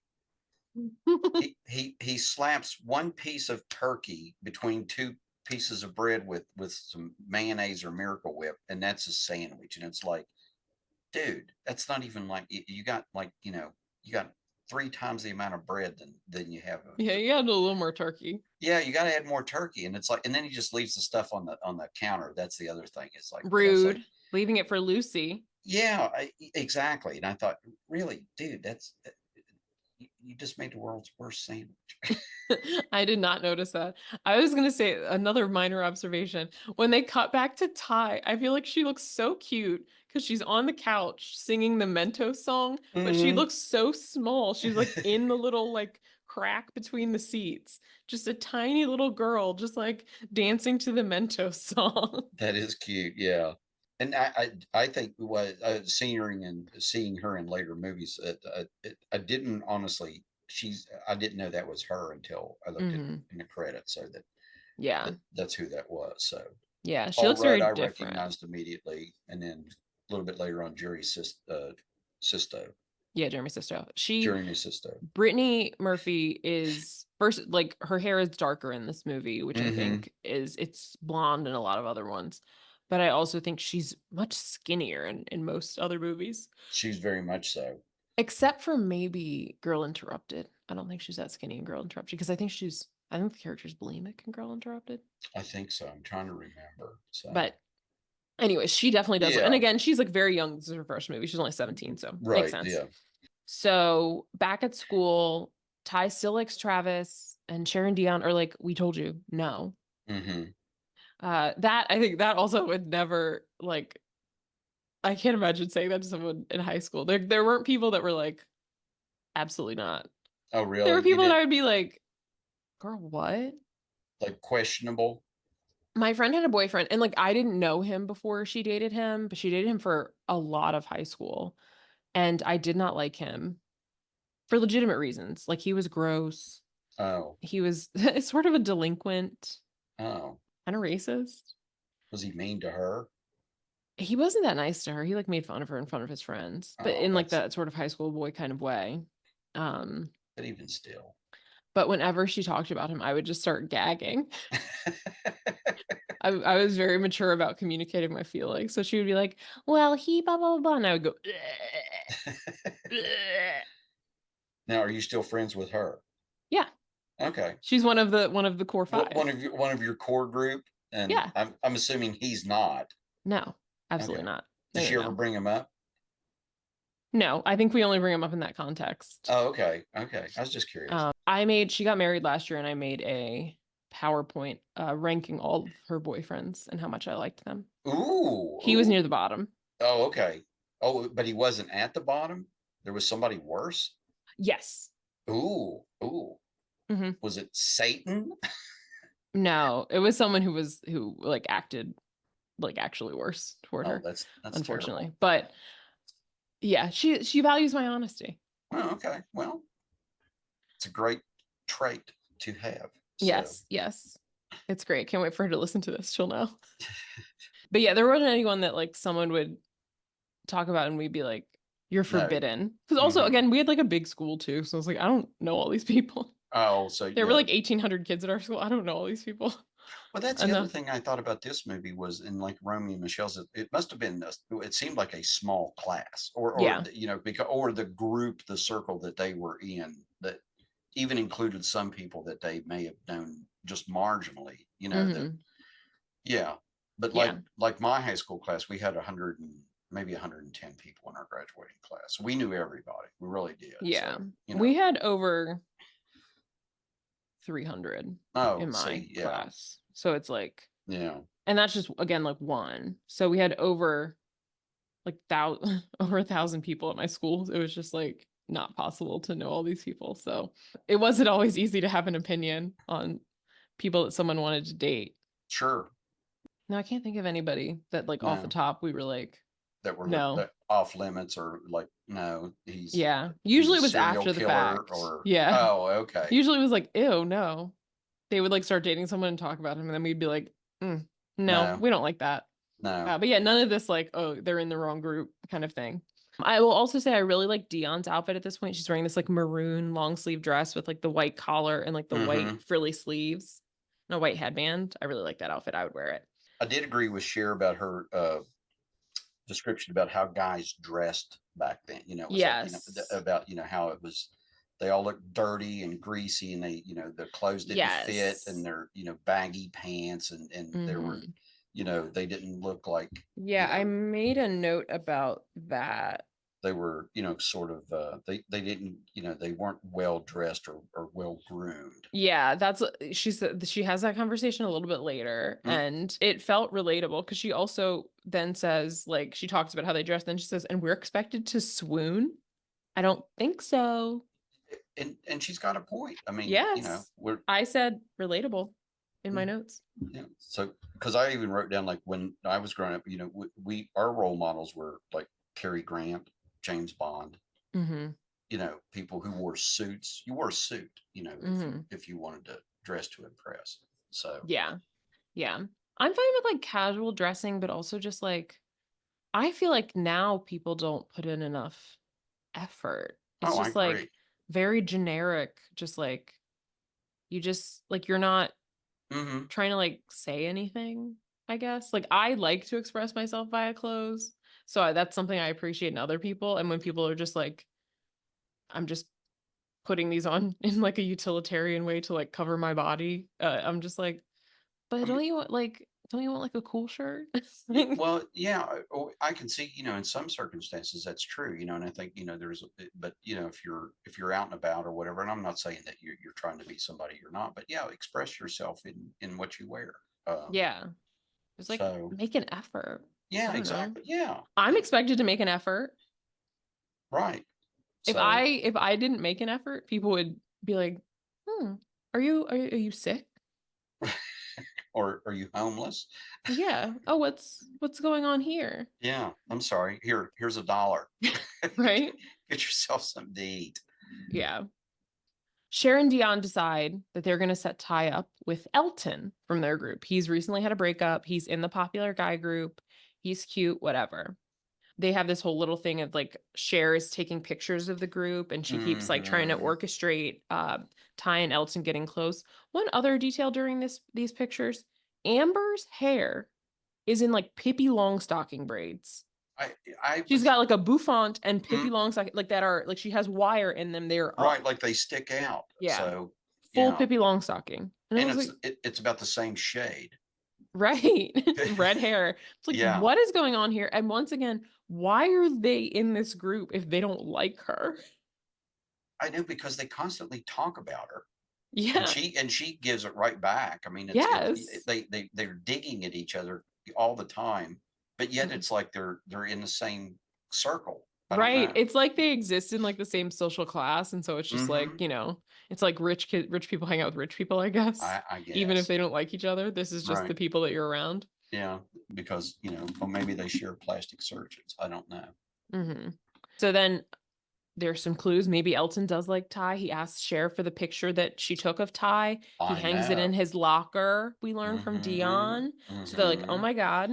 He slaps one piece of turkey between two pieces of bread with some mayonnaise or Miracle Whip, and that's a sandwich. And it's like, dude, that's not even like you got like you got three times the amount of bread than you have.
Yeah, you got a little more turkey.
Yeah, you got to add more turkey, and it's like, and then he just leaves the stuff on the counter. That's the other thing. It's like, but I was like,
Rude. Leaving it for Lucy.
yeah, exactly. And I thought, really, dude, that's you just made the world's worst sandwich.
I did not notice that. I was gonna say another minor observation. When they cut back to Ty, I feel like she looks so cute because she's on the couch singing the Mentos song, but she
Hmm.
looks so small. She's like in the little like crack between the seats. Just a tiny little girl just like dancing to the Mentos song.
That is cute, yeah. And I think what seeing her in later movies, I didn't honestly. I didn't know that was her until I looked
Hmm.
in the credits. So
Yeah.
that's who that was. So
Yeah, she
Paul
looks very
Rudd I
different.
recognized immediately, and then a little bit later on Sisto,
Yeah, Jeremy Sisto.
Jeremy Sisto.
Brittany Murphy is first like her hair is darker in this movie, which I
Hmm.
think it's blonde in a lot of other ones. But I also think she's much skinnier in most other movies,
She's very much so.
except for maybe Girl Interrupted. I don't think she's that skinny in Girl Interrupted because I think the character's bulimic in Girl Interrupted.
I think so. I'm trying to remember. So
But anyways, she definitely does. And
yeah,
again, she's like very young. This is her first movie. She's only 17, so makes
right.
sense.
Yeah.
So back at school, Ty still likes Travis, and Sharon Dion are like, we told you, no.
Hmm.
That I think that also would never like I can't imagine saying that to someone in high school. There weren't people that were like, absolutely not.
Oh,
There were
really? You
people that
did
I would be like, girl, what?
like questionable?
My friend had a boyfriend, and like I didn't know him before she dated him, but she dated him for a lot of high school. And I did not like him for legitimate reasons. Like he was gross.
Oh,
He was sort of a delinquent,
oh,
kind of racist.
was he mean to her?
He wasn't that nice to her. He like made fun of her in front of his friends, but
Oh,
in like
that's,
that sort of high school boy kind of way. Um,
but even still.
but whenever she talked about him, I would just start gagging. I was very mature about communicating my feelings. So she would be like, well, he blah blah blah, and I would go, "Bleh."
Now, are you still friends with her?
Yeah,
Okay.
she's one of the core five.
One of your core group, and
Yeah,
I'm assuming he's not.
no, absolutely
Okay.
not. No,
Did
no,
she ever
no.
bring him up?
No, I think we only bring him up in that context.
Oh, okay. Okay. I was just curious.
She got married last year and I made a PowerPoint ranking all of her boyfriends and how much I liked them.
Ooh,
He was
ooh.
near the bottom.
Oh, okay. Oh, but he wasn't at the bottom. There was somebody worse.
Yes.
Ooh, ooh.
Hmm.
Was it Satan?
No, it was someone who like acted like actually worse toward
Oh,
her,
that's
unfortunately.
terrible.
But yeah, she values my honesty.
Oh, okay. Well, it's a great trait to have. So,
Yes, yes. It's great. Can't wait for her to listen to this. She'll know. But yeah, there wasn't anyone that like someone would talk about and we'd be like, you're
no.
forbidden. Because also,
Hmm.
again, we had like a big school too. So I was like, I don't know all these people.
Oh, so
There were
yeah.
like 1,800 kids at our school. I don't know all these people.
Well, that's
I
the other
know.
thing I thought about this movie was in like Romeo and Michelle's. It must have been. It seemed like a small class, or
Yeah.
you know, because or the group, the circle that they were in, that even included some people that they may have known just marginally. You know that.
Hmm.
Yeah, but
Yeah.
like my high school class, we had 100 and maybe 110 people in our graduating class. We knew everybody. We really did.
Yeah.
So you
We
know.
had over 300
Oh,
in my
see, yeah,
class. So it's like,
yeah,
and that's just again like one. So we had over like over 1,000 people at my school. It was just like not possible to know all these people. So it wasn't always easy to have an opinion on people that someone wanted to date.
sure.
No, I can't think of anybody that like off the
No,
top we were like,
that were
no.
that off limits or like no,
Yeah.
he's a
Usually it was
serial
after the
killer
fact.
or
Yeah.
oh, okay,
Usually it was like, ew, no. They would like start dating someone and talk about him, and then we'd be like, no,
no,
we don't like that.
no,
But yeah, none of this like, oh, they're in the wrong group kind of thing. I will also say I really like Dion's outfit at this point. She's wearing this like maroon long sleeve dress with like the white collar and like the
mm-hmm.
white frilly sleeves and a white headband. I really like that outfit. I would wear it.
I did agree with Cher about her description about how guys dressed back then. You know, it was like
Yes.
about how it was. They all looked dirty and greasy, and they their clothes didn't fit, and
Yes.
their baggy pants, and there were
Hmm.
they didn't look like
Yeah, I made a note about that.
they were sort of they didn't they weren't well dressed or well groomed.
Yeah, that's she said she has that conversation a little bit later
Mm.
and it felt relatable because she also then says like she talks about how they dress, then she says, and we're expected to swoon. I don't think so.
And she's got a point. I mean,
Yes.
we're
I said relatable in my
mm,
notes.
so because I even wrote down like when I was growing up, we our role models were like Cary Grant, James Bond,
Hmm.
people who wore suits. You wore a suit,
Hmm.
if you wanted to dress to impress. So,
Yeah. Yeah. I'm fine with like casual dressing, but also just like I feel like now people don't put in enough effort. It's
oh, I
just like
agree.
very generic, just like you just like you're not
Hmm.
trying to like say anything, I guess. Like I like to express myself via clothes. So that's something I appreciate in other people. And when people are just like, I'm just putting these on in like a utilitarian way to like cover my body, I'm just like, but
I mean,
don't you want like a cool shirt?
well, yeah, I can see, in some circumstances that's true, and I think, but if you're out and about or whatever, and I'm not saying that you're trying to be somebody you're not, but yeah, express yourself in what you wear.
Yeah. Just like
So
make an effort. I
yeah,
don't know.
exactly. Yeah,
I'm
yeah,
expected to make an effort.
right.
If
So,
I didn't make an effort, people would be like, "Hmm, are you sick?"
or are you homeless?
Yeah. Oh, what's going on here?
Yeah, I'm sorry. Here's $1.
Right?
Get yourself something to eat.
Yeah. Cher and Dion decide that they're going to set Ty up with Elton from their group. He's recently had a breakup. He's in the popular guy group. He's cute, whatever. They have this whole little thing of like Cher is taking pictures of the group and she keeps like trying to orchestrate Ty and Elton getting close. One other detail during these pictures, Amber's hair is in like Pippi Longstocking braids. She's got like a bouffant and Pippi Longstocking like that are like she has wire in them. They're
right, like they stick out.
Yeah.
So
Full Pippi Longstocking.
And it's about the same shade.
Right. Red hair. It's like, what is going on here? And once again, why are they in this group if they don't like her?
I know, because they constantly talk about her.
Yeah.
And she gives it right back. I mean, they're digging at each other all the time, but yet it's like they're in the same circle.
Right. It's like they exist in like the same social class. And so it's just like, it's like rich people hang out with rich people, I guess.
I guess.
Even if they don't like each other, this is just the people that you're around.
Yeah. Because, well, maybe they share plastic surgeons. I don't know.
So then there's some clues. Maybe Elton does like Ty. He asks Cher for the picture that she took of Ty. He hangs it in his locker, we learn from Dion. So they're like, oh my God.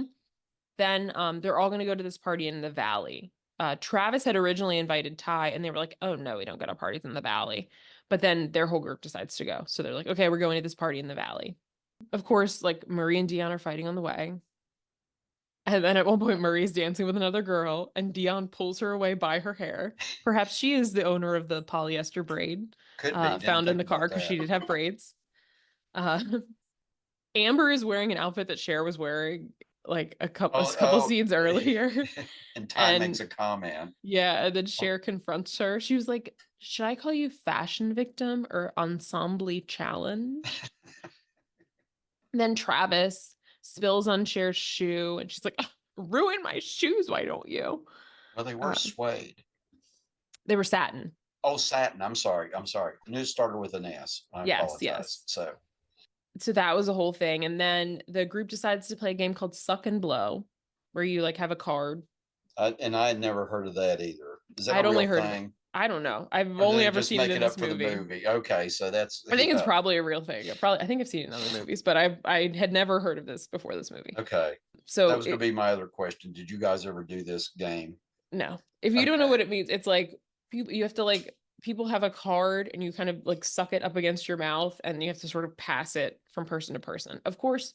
Then they're all going to go to this party in the Valley. Travis had originally invited Ty and they were like, oh no, we don't go to parties in the Valley. But then their whole group decides to go. So they're like, okay, we're going to this party in the Valley. Of course, like Marie and Dion are fighting on the way. And then at one point, Marie's dancing with another girl and Dion pulls her away by her hair. Perhaps she is the owner of the polyester braid found in the car because she did have braids. Amber is wearing an outfit that Cher was wearing like a couple scenes earlier.
And Ty makes a comment.
Yeah, and then Cher confronts her. She was like, should I call you fashion victim or ensemble challenge? Then Travis spills on Cher's shoe and she's like, ruin my shoes, why don't you?
Well, they were suede.
They were satin.
Oh, satin. I'm sorry. News started with an S. I apologize.
Yes.
So
that was a whole thing. And then the group decides to play a game called Suck and Blow, where you like have a card.
And I had never heard of that either. Is that a real thing?
I don't know. I've only ever seen it in this movie.
Okay, so that's.
I think it's probably a real thing. I think I've seen it in other movies, but I had never heard of this before this movie.
Okay. So that was going to be my other question. Did you guys ever do this game?
No. If you don't know what it means, it's like you have to like people have a card and you kind of like suck it up against your mouth and you have to sort of pass it from person to person. Of course,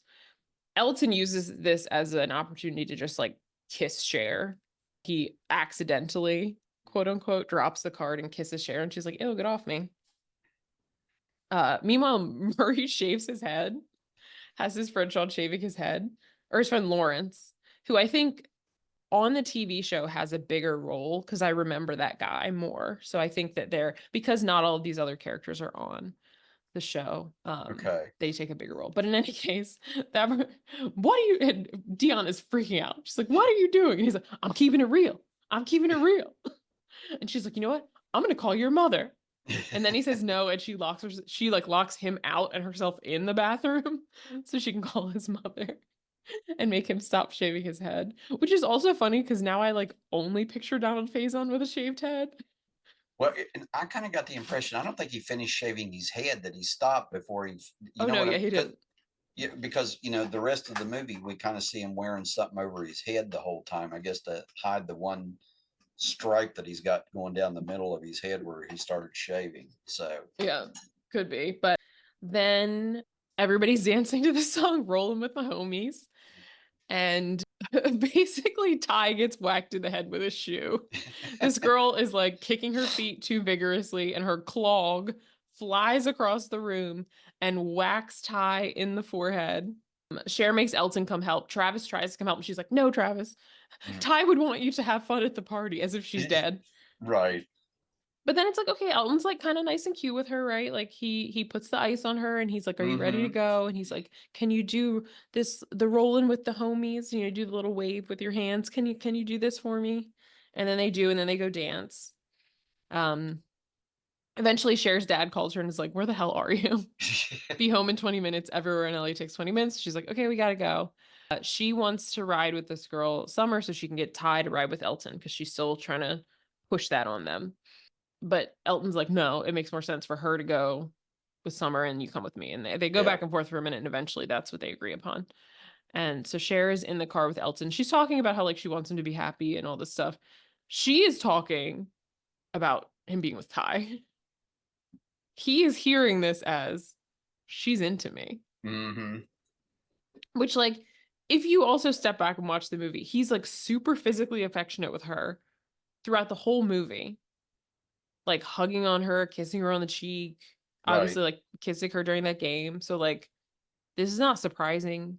Elton uses this as an opportunity to just like kiss Cher. He accidentally, quote unquote, drops the card and kisses Cher and she's like, ew, get off me. Meanwhile, Murray shaves his head, has his friend Sean shaving his head, or his friend Lawrence, who I think on the TV show has a bigger role because I remember that guy more. So I think that because not all of these other characters are on the show, they take a bigger role. But in any case, and Dion is freaking out. She's like, what are you doing? And he's like, I'm keeping it real. And she's like, you know what? I'm going to call your mother. And then he says no, and she locks him out and herself in the bathroom so she can call his mother and make him stop shaving his head, which is also funny because now I like only picture Donald Faison with a shaved head.
Well, and I kind of got the impression, I don't think he finished shaving his head, that he stopped before he.
He didn't.
Yeah, because the rest of the movie we kind of see him wearing something over his head the whole time, I guess to hide the one stripe that he's got going down the middle of his head where he started shaving. So
yeah, could be. But then everybody's dancing to the song "Rollin' with My Homies," and basically Ty gets whacked in the head with a shoe. This girl is like kicking her feet too vigorously and her clog flies across the room and whacks Ty in the forehead. Cher makes Elton come help. Travis tries to come help and she's like, no, Travis, Ty would want you to have fun at the party, as if she's dead.
Right.
But then it's like, okay, Elton's like kind of nice and cute with her, right? Like he puts the ice on her and he's like, are you ready to go? And he's like, can you do the rolling with the homies? Do the little wave with your hands. Can you do this for me? And then they do, and then they go dance. Eventually Cher's dad calls her and is like, where the hell are you? Be home in 20 minutes. Everywhere in LA takes 20 minutes. She's like, okay, we gotta go. She wants to ride with this girl, Summer, so she can get Ty to ride with Elton because she's still trying to push that on them. But Elton's like, no, it makes more sense for her to go with Summer and you come with me. And they go
Yeah.
back and forth for a minute, and eventually that's what they agree upon. And so Cher is in the car with Elton. She's talking about how like she wants him to be happy and all this stuff. She is talking about him being with Ty. He is hearing this as she's into me.
Mm-hmm.
Which, like, if you also step back and watch the movie, he's like super physically affectionate with her throughout the whole movie. Like hugging on her, kissing her on the cheek,
Right.
obviously like kissing her during that game. So like this is not surprising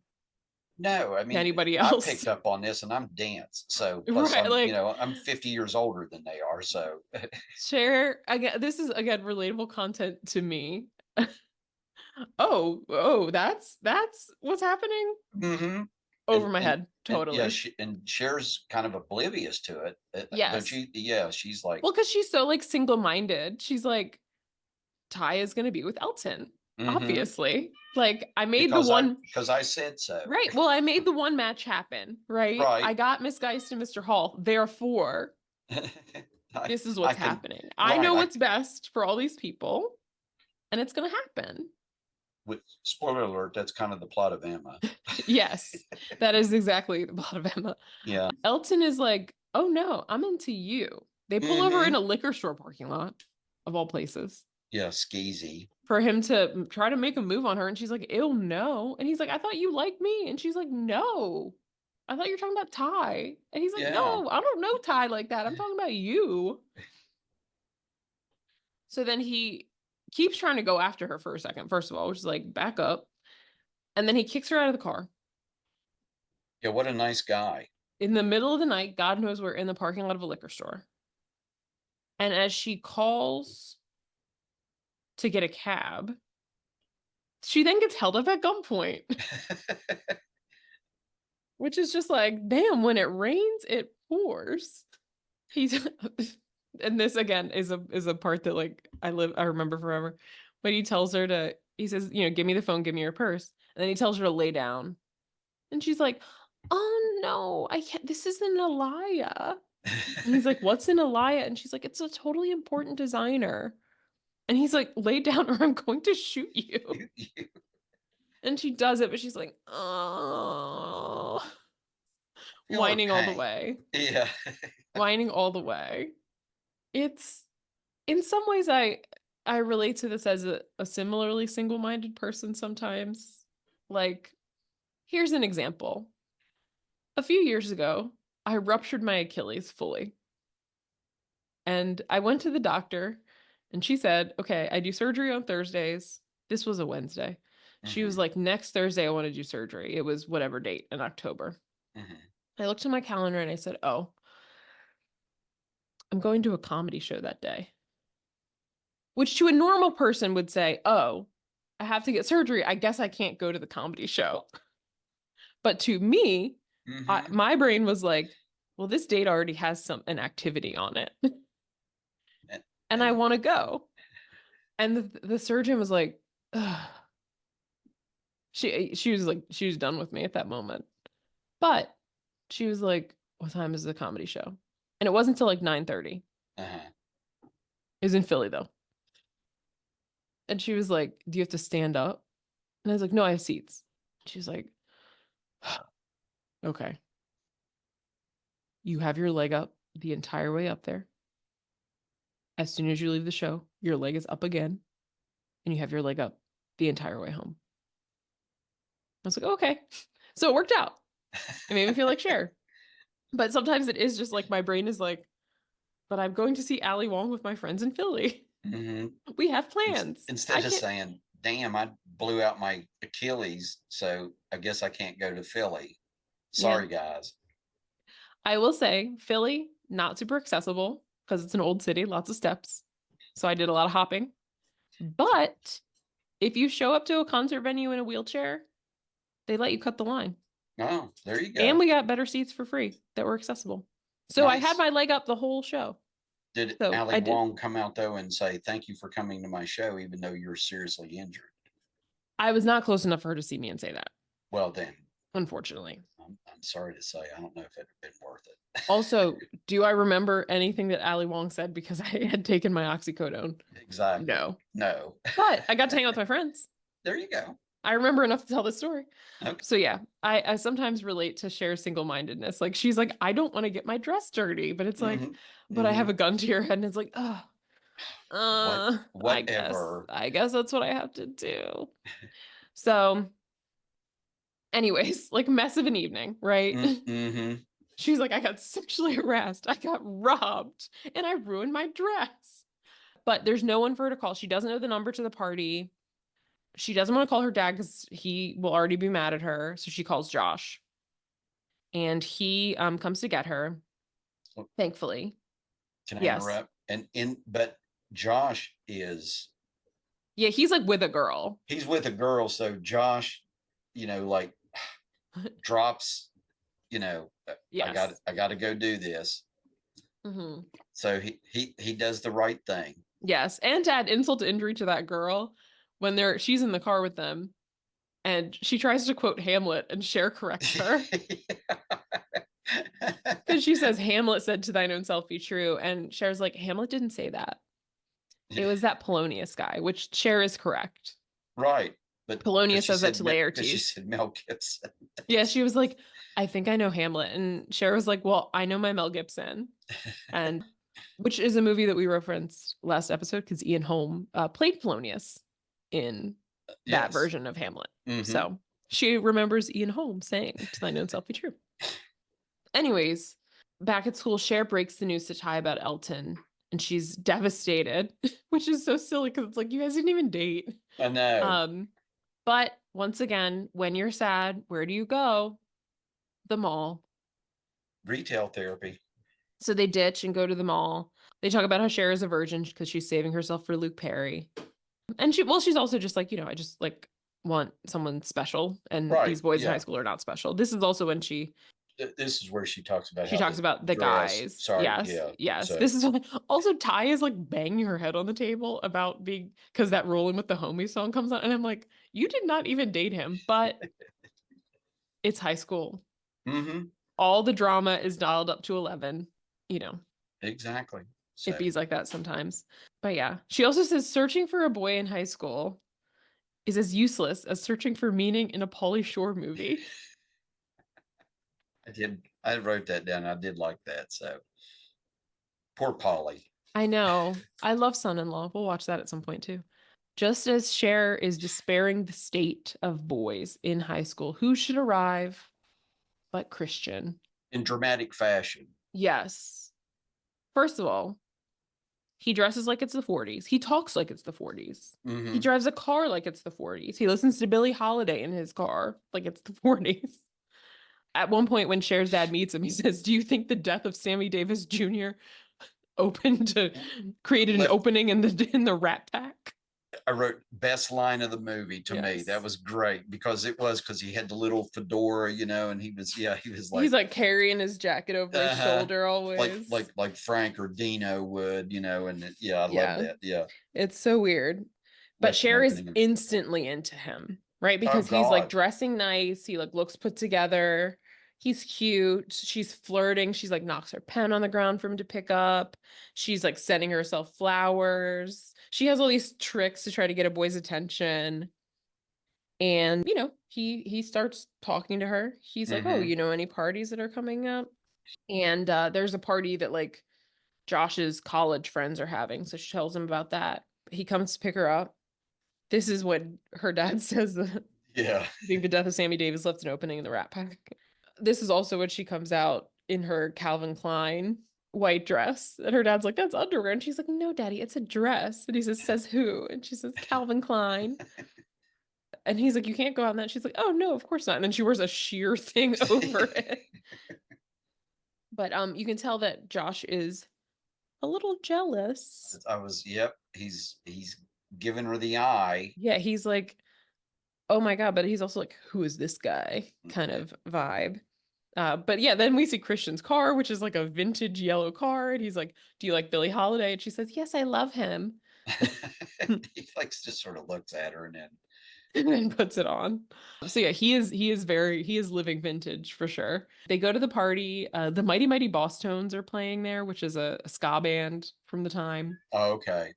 No, I
to
mean,
anybody
I
else.
picked up on this and I'm dance. So plus
Right, like
I'm 50 years older than they are. So
Cher again, this is again relatable content to me. Oh, that's what's happening
hmm
over my
and
head,
yeah,
totally.
and Cher's kind of oblivious to it. Don't
Yes.
you? Yeah, she's like,
Well, because she's so like single-minded. She's like, Ty is gonna be with Elton,
mm-hmm,
obviously. Like I made the one
because I said so.
right. Well, I made the one match happen, right?
Right.
I got Miss Geist and Mr. Hall. Therefore,
I,
this is
I
what's
can,
happening. I
right.
know what's best for all these people, and it's gonna happen.
With spoiler alert, that's kind of the plot of Emma.
Yes, that is exactly the plot of Emma.
Yeah.
Elton is like, oh no, I'm into you. They pull over in
Mm-hmm.
a liquor store parking lot, of all places,
Yeah, skeezy.
for him to try to make a move on her. And she's like, ew, no. And he's like, I thought you liked me. And she's like, no. I thought you were talking about Ty. And he's like,
Yeah.
no, I don't know Ty like that. I'm talking about you. So then he keeps trying to go after her for a second, first of all, which is like, back up. And then he kicks her out of the car
Yeah, what a nice guy.
in the middle of the night. God knows we're in the parking lot of a liquor store. And as she calls to get a cab, she then gets held up at gunpoint, which is just like, damn, when it rains, it pours. He's and this again is a part that like I remember forever. When he tells her to, he says, give me the phone, give me your purse. And then he tells her to lay down. And she's like, oh no, I can't, this isn't Alaya. And he's like, what's in Alaya? And she's like, it's a totally important designer. And he's like, lay down or I'm going to shoot you. And she does it, but she's like, oh,
Feel her
whining all the
pain.
way,
Yeah.
whining all the way. It's in some ways I relate to this as a similarly single-minded person sometimes. Like, here's an example. A few years ago, I ruptured my Achilles fully. And I went to the doctor and she said, okay, I do surgery on Thursdays. This was a Wednesday. She was
hmm
like, next Thursday, I want to do surgery. It was whatever date in October.
hmm
I looked at my calendar and I said, oh, I'm going to a comedy show that day. Which to a normal person would say, oh, I have to get surgery. I guess I can't go to the comedy show. But to me,
hmm
my brain was like, well, this date already has an activity on it.
And,
And I
and
want to go. And the surgeon was like, ugh. She was like, she was done with me at that moment. But she was like, what time is the comedy show? And it wasn't until like 9:30.
uh-huh.
It was in Philly though. And she was like, do you have to stand up? And I was like, no, I have seats. She was like, okay. You have your leg up the entire way up there. As soon as you leave the show, your leg is up again, and you have your leg up the entire way home. I was like, okay. So it worked out. It made me feel like Cher. But sometimes it is just like my brain is like, but I'm going to see Ali Wong with my friends in Philly.
hmm
We have plans. I
Instead of
can't.
saying, damn, I blew out my Achilles, so I guess I can't go to Philly.
Yeah.
Sorry, guys.
I will say Philly, not super accessible because it's an old city, lots of steps. So I did a lot of hopping. But if you show up to a concert venue in a wheelchair, they let you cut the line.
Oh, there you
And
go.
we got better seats for free that were accessible. So I had
Nice.
my leg up the whole show.
Did
So
Ali
I did.
Wong come out though and say, thank you for coming to my show, even though you're seriously injured?
I was not close enough for her to see me and say that,
Well, then,
unfortunately.
I'm sorry to say, I don't know if it'd have been worth it.
Also, do I remember anything that Ali Wong said because I had taken my oxycodone?
Exactly.
No.
No.
But I got to hang out with my friends.
There you go.
I remember enough to tell this story.
Okay.
So yeah, I sometimes relate to Cher's single-mindedness. Like she's like, I don't want to get my dress dirty, but it's like,
Mhm.
but I have
Mhm.
a gun to your head, and it's like, oh,
Whatever.
I guess that's what I have to do. So, anyways, like mess of an evening, right?
Mhm.
She's like, I got sexually harassed, I got robbed, and I ruined my dress. But there's no one for her to call. She doesn't know the number to the party. She doesn't want to call her dad because he will already be mad at her. So she calls Josh. And he comes to get her,
Well,
thankfully.
can I
Yes.
interrupt? But Josh is
Yeah, he's like with a girl.
he's with a girl, so Josh, like drops,
Yes.
I got to go do this.
Hmm.
So he does the right thing.
Yes. And to add insult to injury to that girl, when she's in the car with them and she tries to quote Hamlet and Cher corrects her. Because she says, Hamlet said to thine own self be true. And Cher's like, Hamlet didn't say that. It was that Polonius guy, which Cher is correct.
Right.
Polonius says that to
But she
Laertes.
said Mel Gibson.
Yeah, she was like, I think I know Hamlet. And Cher was like, well, I know my Mel Gibson. And which is a movie that we referenced last episode because Ian Holm played Polonius in that
Yes.
version of Hamlet.
Mm-hmm.
So she remembers Ian Holm saying, to thine own self be true. Anyways, back at school, Cher breaks the news to Ty about Elton and she's devastated, which is so silly because it's like, you guys didn't even date.
I know.
But once again, when you're sad, where do you go? The mall.
Retail therapy.
So they ditch and go to the mall. They talk about how Cher is a virgin because she's saving herself for Luke Perry. And she's also just like, I just like want someone special. And
Right.
these boys in high
Yeah.
school are not special. This is also when
This is where she talks about
she
how
talks
the
about the
dress.
guys.
Sorry.
Yes.
Yeah.
Yes.
So
This is also Ty is like banging her head on the table about being because that Rolling with the Homies song comes on. And I'm like, you did not even date him, but it's high school.
mm-hmm.
All the drama is dialed up to 11.
Exactly.
It
So
bees like that sometimes. But yeah, she also says searching for a boy in high school is as useless as searching for meaning in a Pauly Shore movie.
I wrote that down. I did like that. So poor Polly.
I know. I love Son-in-Law. We'll watch that at some point too. Just as Cher is despairing the state of boys in high school, who should arrive but Christian?
In dramatic fashion.
Yes. First of all, he dresses like it's the 40s. He talks like it's the 40s.
Mm-hmm.
He drives a car like it's the 40s. He listens to Billie Holiday in his car like it's the 40s. At one point, when Cher's dad meets him, he says, do you think the death of Sammy Davis Jr. created an opening in the Rat Pack?
I wrote best line of the movie to me. That was great because he had the little fedora, and he was like
he's like carrying his jacket over his shoulder always.
Like Frank or Dino would, and I love that. Yeah.
It's so weird. But Cher is instantly into him, right? Because he's like dressing nice, he like looks put together. He's cute. She's flirting. She's like knocks her pen on the ground for him to pick up. She's like sending herself flowers. She has all these tricks to try to get a boy's attention. And, he starts talking to her. He's like, oh, any parties that are coming up? And there's a party that like Josh's college friends are having. So she tells him about that. He comes to pick her up. This is when her dad says that
I
think the death of Sammy Davis left an opening in the Rat Pack. This is also when she comes out in her Calvin Klein white dress. And her dad's like, that's underwear. And she's like, no, daddy, it's a dress. And he says who? And she says, Calvin Klein. And he's like, you can't go out in that. She's like, oh, no, of course not. And then she wears a sheer thing over it. But you can tell that Josh is a little jealous.
He's giving her the eye.
Yeah, he's like, oh my God, but he's also like, who is this guy kind of vibe. But yeah, then we see Christian's car, which is like a vintage yellow car. And he's like, do you like Billie Holiday? And she says, yes, I love him.
He just sort of looks at her and then
and then puts it on. So yeah, he is living vintage for sure. They go to the party. The Mighty Mighty Boss Tones are playing there, which is a ska band from the time.
Oh, okay.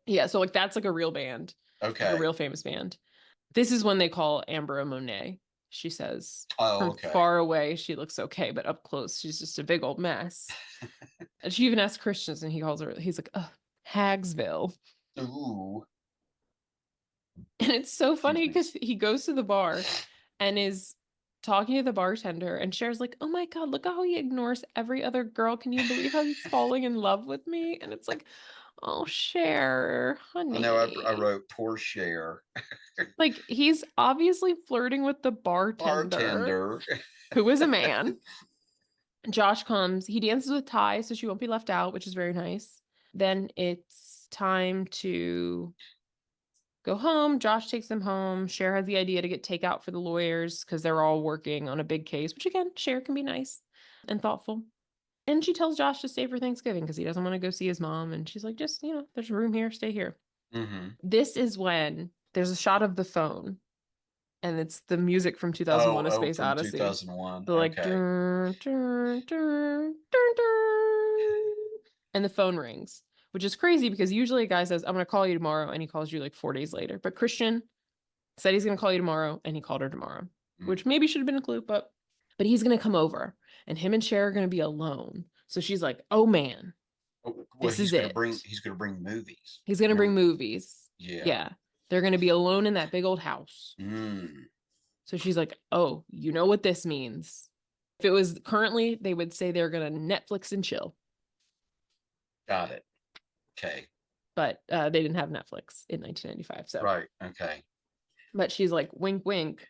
Yeah, so like that's like a real band, like a
Okay.
real famous band. This is when they call Amber a Monet. She says
Oh,
from
okay.
far away she looks okay, but up close she's just a big old mess. And she even asks Christians, and he's like, Hagsville.
Ooh.
And it's so
Excuse
funny
me.
because he goes to the bar and is talking to the bartender, and Cher's like, oh my God, look how he ignores every other girl. Can you believe how he's falling in love with me? And it's like, oh, Cher,
I know I
honey.
wrote poor Cher.
Like, he's obviously flirting with the bartender,
Bartender.
who is a man. Josh comes, he dances with Ty, so she won't be left out, which is very nice. Then it's time to go home. Josh takes them home. Cher has the idea to get takeout for the lawyers because they're all working on a big case, which again, Cher can be nice and thoughtful. And she tells Josh to stay for Thanksgiving because he doesn't want to go see his mom. And she's like, just, there's room here, stay here.
Mm-hmm.
This is when there's a shot of the phone, and it's the music from 2001: A
Oh,
Space
from
Odyssey.
2001.
The like,
Okay.
dun, dun, dun, dun, dun, and the phone rings, which is crazy because usually a guy says, I'm going to call you tomorrow, and he calls you like 4 days later. But Christian said he's going to call you tomorrow, and he called her tomorrow, which maybe should have been a clue, but he's going to come over, and him and Cher are going to be alone. So she's like, oh man,
Well,
this is it.
he's gonna bring movies.
He's going to bring movies.
Yeah.
Yeah. They're going to be alone in that big old house.
Mm.
So she's like, oh, you know what this means. If it was currently, they would say they're going to Netflix and chill.
Got it. Okay.
But they didn't have Netflix in 1995. So
Right. Okay.
But she's like, wink, wink.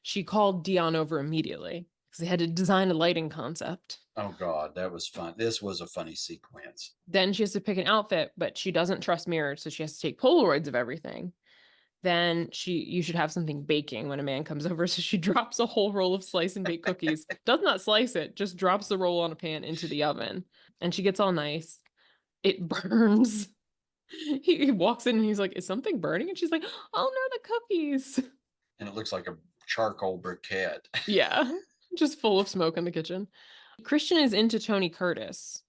She called Dion over immediately because they had to design a lighting concept.
Oh God, that was fun. This was a funny sequence.
Then she has to pick an outfit, but she doesn't trust mirrors, so she has to take Polaroids of everything. Then you should have something baking when a man comes over. So she drops a whole roll of slice and bake cookies, does not slice it, just drops the roll on a pan into the oven. And she gets all nice. It burns. He walks in and he's like, is something burning? And she's like, oh no, the cookies.
And it looks like a charcoal briquette.
Yeah, just full of smoke in the kitchen. Christian is into Tony Curtis,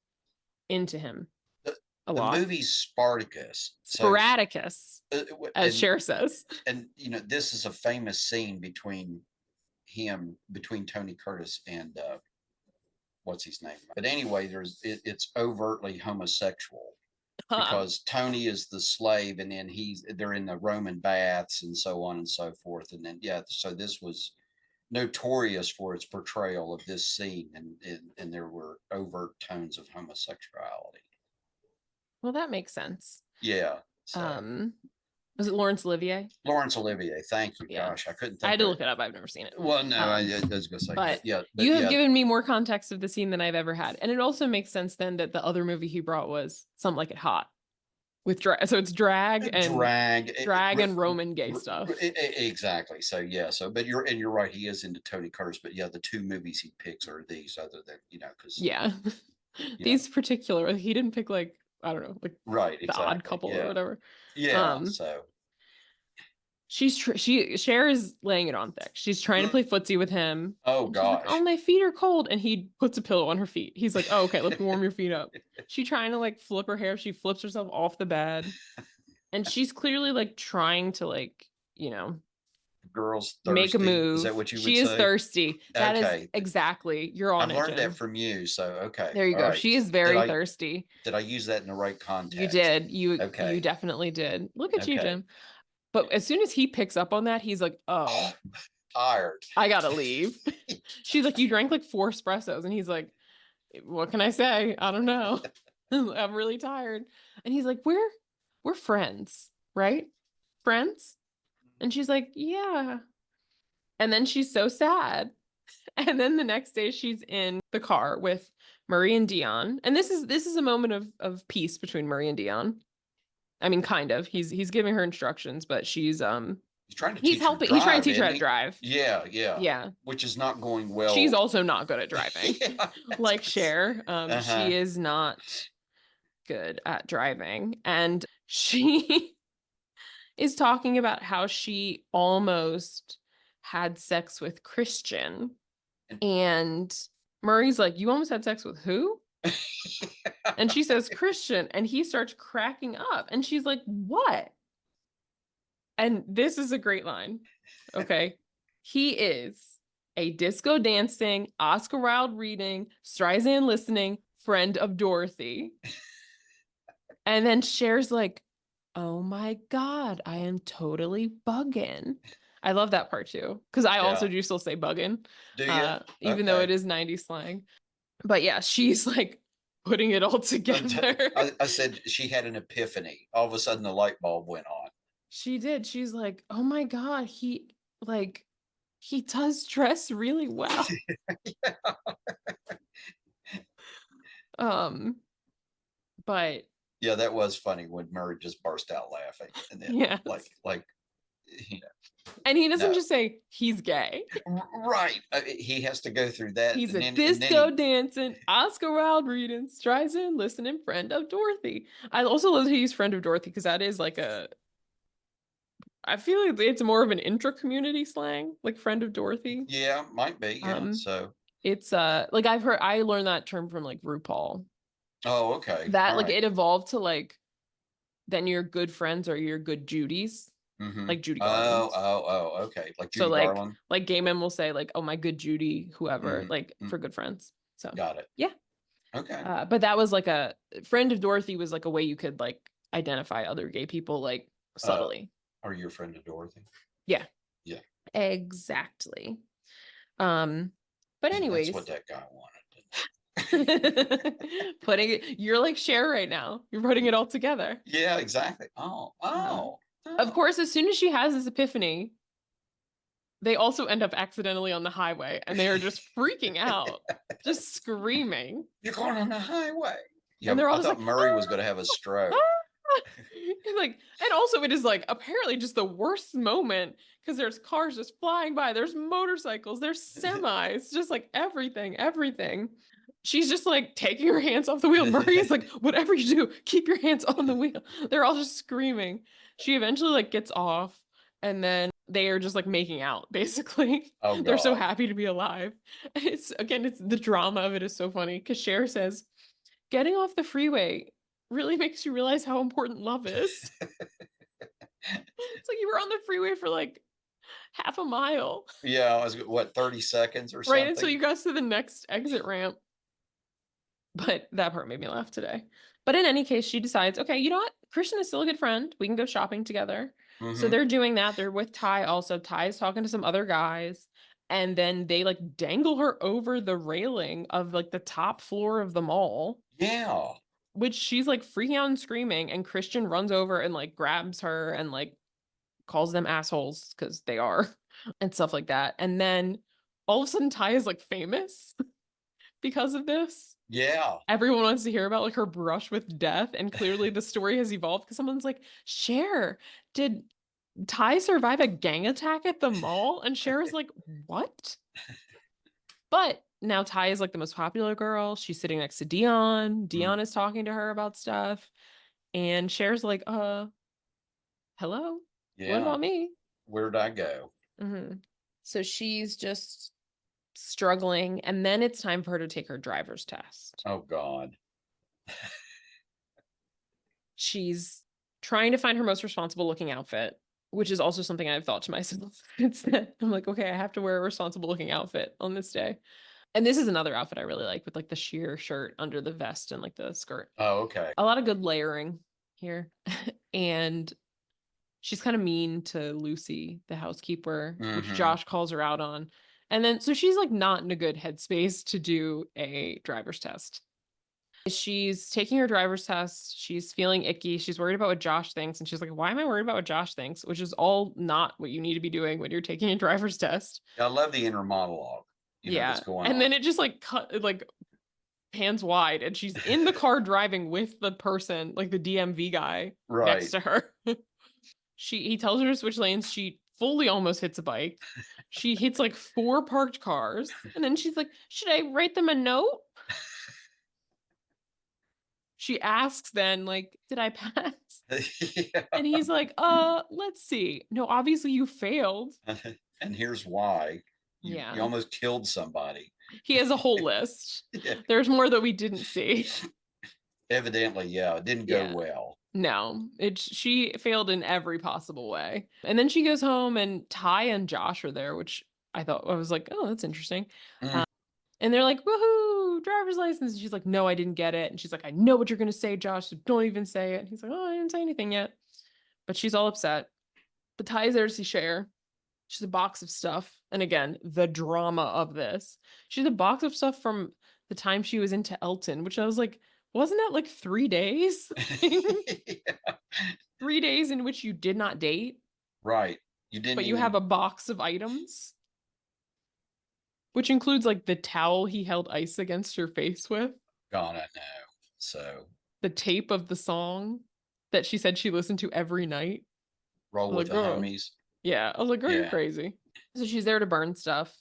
into him a
The
lot.
movie Spartacus.
Sporadicus, as Cher says.
And this is a famous scene between Tony Curtis and what's his name? But anyway, it's overtly homosexual because Tony is the slave, and then they're in the Roman baths and so on and so forth. And then so this was notorious for its portrayal of this scene, and there were overt tones of homosexuality.
Well, that makes sense.
Yeah. So.
Was it Laurence Olivier?
Laurence Olivier. Thank you.
Yeah.
Gosh, I couldn't think.
I had to look it up. I've never seen it.
Well, no, I was gonna say,
but
yeah.
You have given me more context of the scene than I've ever had, and it also makes sense then that the other movie he brought was Some Like It Hot, with drag. So it's drag and Roman gay stuff.
Exactly. So yeah. So, but you're right. He is into Tony Curtis, but yeah, the two movies he picks are these, other than because
these particular, he didn't pick like, I don't know, like
right,
The Odd Couple or whatever.
Yeah. So
Cher is laying it on thick. She's trying to play footsie with him.
Oh gosh.
Like, oh, my feet are cold. And he puts a pillow on her feet. He's like, oh, okay, let me warm your feet up. She's trying to like flip her hair. She flips herself off the bed. And she's clearly like trying to like,
girls thirsty.
Make a move.
Is that what you would say?
She is thirsty. That is exactly. You're on
it. I've learned that from you. So okay.
There you go. Right. She is very thirsty.
Did I use that in the right context?
You did. You definitely did. Look at you, Jim. But as soon as he picks up on that, he's like, oh,
tired.
I gotta leave. She's like, you drank like 4 espressos. And he's like, what can I say? I don't know. I'm really tired. And he's like, we're friends, right? Friends? And she's like, yeah. And then she's so sad. And then the next day she's in the car with Murray and Dion. And this is a moment of peace between Murray and Dion. I mean, kind of. He's giving her instructions, but she's
trying to
he's helping. He's trying to teach her how to drive.
Yeah. Which is not going well.
She's also not good at driving. Like Cher. She is not good at driving. And is talking about how she almost had sex with Christian. And Murray's like, you almost had sex with who? And she says, Christian. And he starts cracking up. And she's like, what? And this is a great line. Okay. He is a disco dancing, Oscar Wilde reading, Streisand listening friend of Dorothy. And then Cher's like, oh my God, I am totally bugging. I love that part too. Because I also do still say bugging.
Do you?
Even though it is 90s slang. But yeah, she's like putting it all together.
I said she had an epiphany. All of a sudden the light bulb went on.
She did. She's like, oh my God, he does dress really well. But
yeah, that was funny when Murray just burst out laughing, and then like you know,
and he doesn't just say he's gay,
right? He has to go through that.
He's a disco dancing, Oscar Wilde reading, Streisand listening friend of Dorothy. I also love to use friend of Dorothy because that is like I feel like it's more of an intra-community slang, like friend of Dorothy.
Yeah, might be. Yeah, so
it's like I learned that term from like RuPaul.
Oh, okay.
That like it evolved to like then you're good friends or you're good Judies. Like Judy Garland.
Okay. Like Judy Garland.
Like gay men will say like, oh my good Judy, whoever, like for good friends. So
got it.
Yeah.
Okay.
But that was like a friend of Dorothy was like a way you could like identify other gay people like subtly.
Are you a friend of Dorothy?
Yeah.
Yeah.
Exactly. But anyways.
That's what that guy wanted.
You're like Cher right now. You're putting it all together.
Yeah, exactly.
Of course, as soon as she has this epiphany, they also end up accidentally on the highway and they are just freaking out, just screaming.
You're going on the highway. Yeah,
and they're all
I thought
like,
Murray was going to have a stroke.
Like, and also it is like apparently just the worst moment because there's cars just flying by, there's motorcycles, there's semis, just like everything. She's just like taking her hands off the wheel. Murray is like, whatever you do, keep your hands on the wheel. They're all just screaming. She eventually like gets off and then they are just like making out basically.
Oh, God.
They're so happy to be alive. It's the drama of it is so funny because Cher says, getting off the freeway really makes you realize how important love is. It's like you were on the freeway for like half a mile.
Yeah, I was what 30 seconds or something.
Right until you got to the next exit ramp. But that part made me laugh today. But in any case, she decides, okay, you know what? Christian is still a good friend. We can go shopping together. So they're doing that. They're with Ty also. Ty is talking to some other guys. And then they like dangle her over the railing of like the top floor of the mall.
Yeah.
Which she's like freaking out and screaming. And Christian runs over and like grabs her and like calls them assholes because they are and stuff like that. And then all of a sudden Ty is like famous because of this.
Yeah.
Everyone wants to hear about like her brush with death. And clearly the story has evolved because someone's like, Cher, did Ty survive a gang attack at the mall? And Cher is like, what? But now Ty is like the most popular girl. She's sitting next to Dion. Dion is talking to her about stuff. And Cher's like, hello?
Yeah.
What about me?
Where'd I go?
So she's just struggling. And then it's time for her to take her driver's test.
Oh, God.
She's trying to find her most responsible looking outfit, which is also something I've thought to myself. I'm like, okay, I have to wear a responsible looking outfit on this day. And this is another outfit I really like with like the sheer shirt under the vest and like the skirt.
Oh, okay.
A lot of good layering here. And she's kind of mean to Lucy, the housekeeper, which Josh calls her out on. And then, so she's like not in a good headspace to do a driver's test. She's taking her driver's test. She's feeling icky. She's worried about what Josh thinks. And she's like, why am I worried about what Josh thinks? Which is all not what you need to be doing when you're taking a driver's test.
I love the inner monologue. That's going
and
on.
then it just like pans wide and she's in the car driving with the person, like the DMV guy next to her. He tells her to switch lanes. She fully almost hits a bike. She hits like 4 parked cars. And then she's like, should I write them a note? she asks then, like, did I pass?
Yeah.
And he's like, let's see. No, obviously you failed.
And here's why. You
Yeah.
almost killed somebody.
He has a whole list.
Yeah.
There's more that we didn't see.
Evidently, yeah, it didn't go
Yeah.
well.
No, she failed in every possible way. And then she goes home and Ty and Josh are there, which I was like, oh, that's interesting.
Mm.
And they're like, woohoo, driver's license. And she's like, no, I didn't get it. And she's like, I know what you're going to say, Josh. So don't even say it. And he's like, oh, I didn't say anything yet. But she's all upset. But Ty's there to see Cher. She's a box of stuff. And again, the drama of this. She's a box of stuff from the time she was into Elton, which I was like, wasn't that like 3 days?
Yeah.
3 days in which you did not date,
Right. You didn't
but you
even
have a box of items, which includes like the towel he held ice against her face with,
gone, I know. So
the tape of the song that she said she listened to every night. I
roll
was
with
like,
the
girl.
homies.
Yeah. I was like, girl, you're
Yeah.
crazy. So she's there to burn stuff.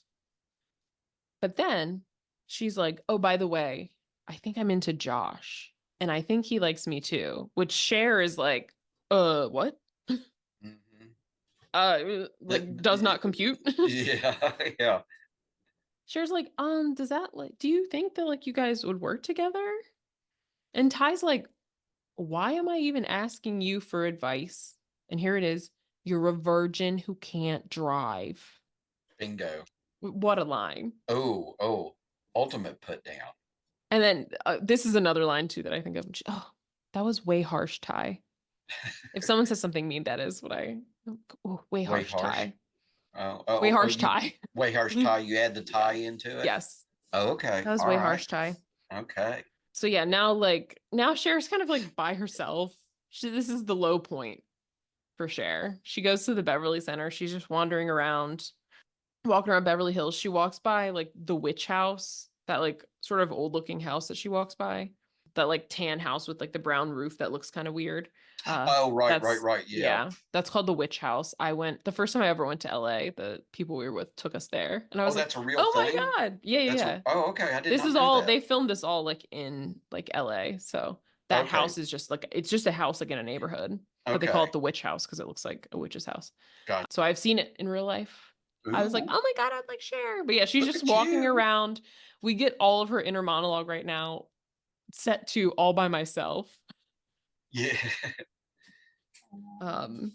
But then she's like, oh, by the way, I think I'm into Josh. And I think he likes me too. Which Cher is like, what?
Mhm.
Like does not compute.
Yeah, yeah.
Cher's like, does that like do you think that like you guys would work together? And Ty's like, why am I even asking you for advice? And here it is. You're a virgin who can't drive.
Bingo.
What a line.
Oh, ultimate put down.
And then this is another line too that I think of. Oh, that was way harsh, Ty. If someone says something mean, that is what I. Oh, way
Way
harsh,
harsh.
Ty. Way
Oh,
harsh,
you
Ty.
way harsh tie. You add the tie into it.
Yes,
Oh, okay.
that was
All
way
right.
harsh, Ty.
Okay.
So yeah, now Cher's kind of like by herself. This is the low point for Cher. She goes to the Beverly Center. She's just wandering around, walking around Beverly Hills. She walks by like the witch house, that like sort of old looking house that she walks by, that like tan house with like the brown roof that looks kind of weird.
Oh, right.
That's
Yeah.
yeah, that's called the witch house. I went the first time I ever went to LA. The people we were with took us there, and I
Oh,
was like,
that's a real
oh my
thing.
god, yeah, yeah,
That's
yeah.
oh, okay. I did
This
not
is
know
all
that.
they filmed this all like in like LA. So that
Okay.
house is just like it's just a house like in a neighborhood, but they call
Okay.
it the witch house because it looks like a witch's house.
Got
So I've seen it in real life. I was like,
ooh,
oh my god, I'd like Cher. But yeah, she's
look
just
at
walking
you.
around. We get all of her inner monologue right now set to all by myself.
Yeah.
Um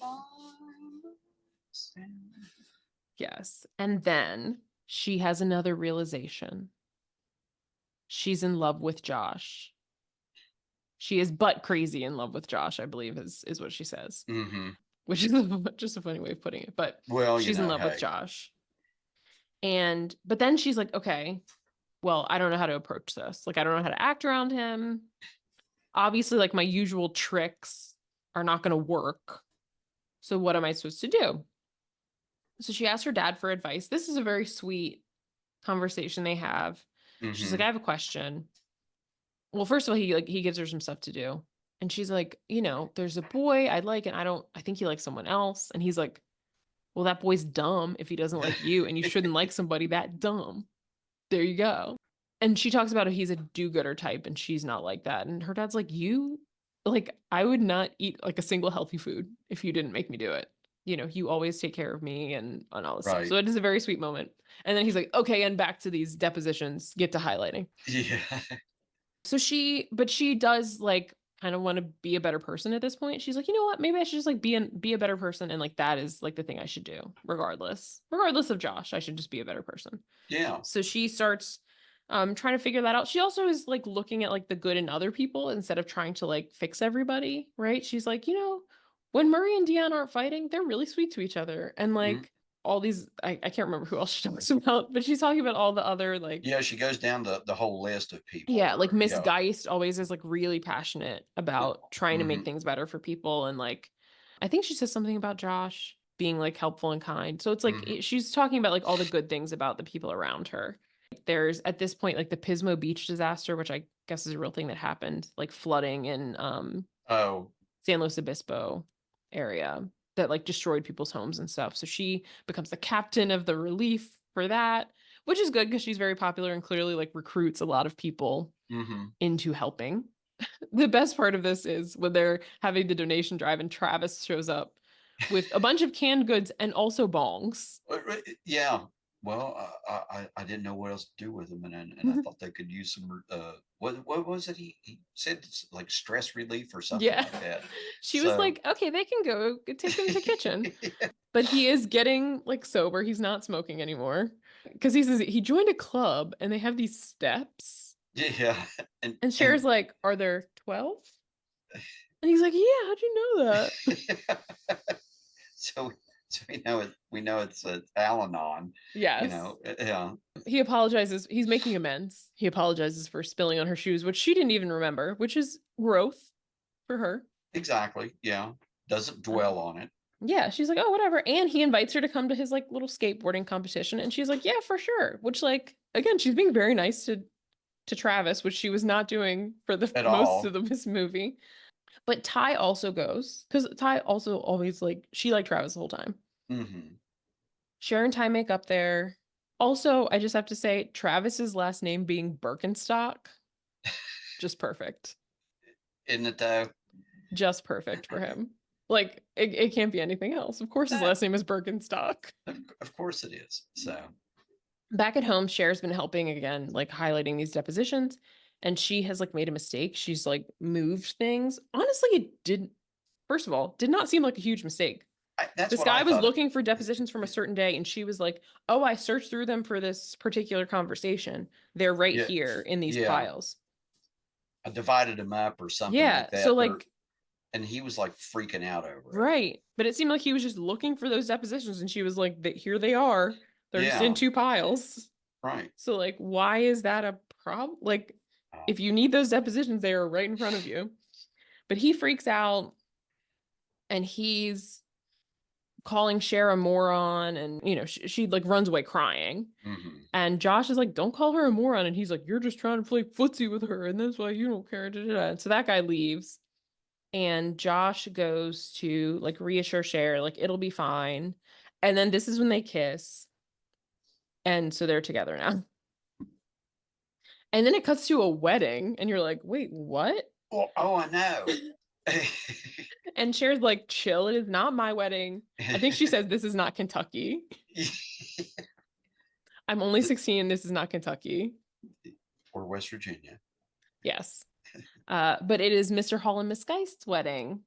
yes. And then she has another realization. She's in love with Josh. She is but crazy in love with Josh, I believe is what she says.
Mm-hmm.
Which is just a funny way of putting it, but
Well,
she's in love with
hey.
Josh. But then she's like, okay, well, I don't know how to approach this. Like, I don't know how to act around him. Obviously, like my usual tricks are not going to work. So what am I supposed to do? So she asked her dad for advice. This is a very sweet conversation they have. She's like,
Mm-hmm.
I have a question. Well, first of all, he gives her some stuff to do. And she's like, there's a boy I'd like, and I think he likes someone else. And he's like, well, that boy's dumb if he doesn't like you, and you shouldn't like somebody that dumb. There you go. And she talks about how he's a do-gooder type, and she's not like that. And her dad's like, I would not eat like a single healthy food if you didn't make me do it. You always take care of me and all this stuff.
Right.
So it is a very sweet moment. And then he's like, okay, and back to these depositions, get to highlighting.
Yeah.
So but she does like kind of want to be a better person at this point. She's like, you know what? Maybe I should just like be a better person. And like, that is like the thing I should do regardless of Josh. I should just be a better person.
Yeah.
So she starts trying to figure that out. She also is like looking at like the good in other people instead of trying to like fix everybody. Right. She's like, when Murray and Dion aren't fighting, they're really sweet to each other. And
Mm-hmm.
like all these, I can't remember who else she talks about, but she's talking about all the other like,
Yeah, she goes down the whole list of people.
yeah, like Miss
yeah.
Geist always is like really passionate about trying to make things better for people. And like, I think she says something about Josh being like helpful and kind. So it's like she's talking about like all the good things about the people around her. There's at this point like the Pismo Beach disaster, which I guess is a real thing that happened, like flooding in San Luis Obispo area that like destroyed people's homes and stuff. So she becomes the captain of the relief for that, which is good because she's very popular and clearly like recruits a lot of people into helping. The best part of this is when they're having the donation drive and Travis shows up with a bunch of canned goods and also bongs.
Yeah. Well, I didn't know what else to do with them, and I thought they could use some. What was it? He said it's like stress relief or something
Yeah.
like that.
She was
So
like, okay, they can go take them to the kitchen. But he is getting like sober. He's not smoking anymore. Because he says he joined a club and they have these steps.
yeah, and
And Cher's like, are there 12? And he's like, yeah, how'd you know that?
so so we know it's Al-Anon.
Yes.
Yeah,
He apologizes. He's making amends. He apologizes for spilling on her shoes, which she didn't even remember, which is growth for her.
exactly. Yeah, doesn't dwell on it.
Yeah, she's like, oh, whatever. And he invites her to come to his like little skateboarding competition. And she's like, yeah, for sure. Which, like, again, she's being very nice to Travis, which she was not doing for the
At
most
all.
of this movie. But Ty also goes because Ty also always like she liked Travis the whole time.
Hmm.
Sharon and Ty make up there. Also, I just have to say, Travis's last name being Birkenstock, just perfect.
Isn't it though?
Just perfect for him. Like it can't be anything else. Of course, his last name is Birkenstock.
Of course it is. So
Back at home, Cher's been helping again, like highlighting these depositions, and she has like made a mistake. She's like moved things. Honestly, it didn't. First of all, did not seem like a huge mistake.
that's
This
what I
guy was
thought.
looking for depositions from a certain day, and she was like, "Oh, I searched through them for this particular conversation. They're right
Yeah,
here in these
yeah.
piles."
I divided them up or something
Yeah.
like
So
that.
like,
And he was like freaking out over it.
right. But it seemed like he was just looking for those depositions, and she was like, "Here they are. They're just in
Yeah,
two piles."
right.
So like, why is that a problem? Like,
Uh,
if you need those depositions, they are right in front of you. But he freaks out and he's calling Cher a moron, and she like runs away crying.
mhm.
And Josh is like, don't call her a moron. And he's like, you're just trying to play footsie with her, and that's why you don't care. Da, da, da. And so that guy leaves. And Josh goes to like reassure Cher, like, it'll be fine. And then this is when they kiss. And so they're together now. And then it cuts to a wedding, and you're like, wait, what?
Oh, I know.
And Cher's like, chill, it is not my wedding. I think she says, this is not Kentucky. I'm only 16. This is not Kentucky.
Or West Virginia.
Yes. But it is Mr. Hall and Miss Geist's wedding.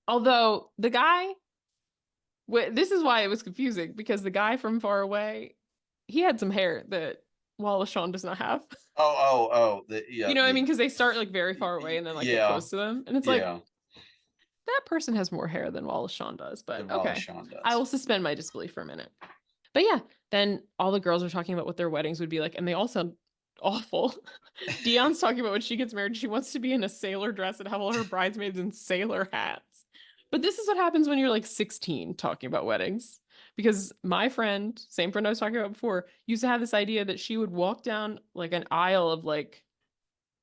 Although the guy, this is why it was confusing, because the guy from far away, he had some hair that Wallace Shawn does not have.
Oh.
You know what I mean? Because they start like very far away and then like get
Yeah,
close to them. And it's like,
yeah.
that person has more hair than Wallace Shawn does. But
Than Wallace
okay.
Shawn does.
I will suspend my disbelief for a minute. But yeah, then all the girls are talking about what their weddings would be like, and they all sound awful. Dion's talking about when she gets married, she wants to be in a sailor dress and have all her bridesmaids in sailor hats. But this is what happens when you're like 16 talking about weddings. Because my friend, same friend I was talking about before, used to have this idea that she would walk down like an aisle of like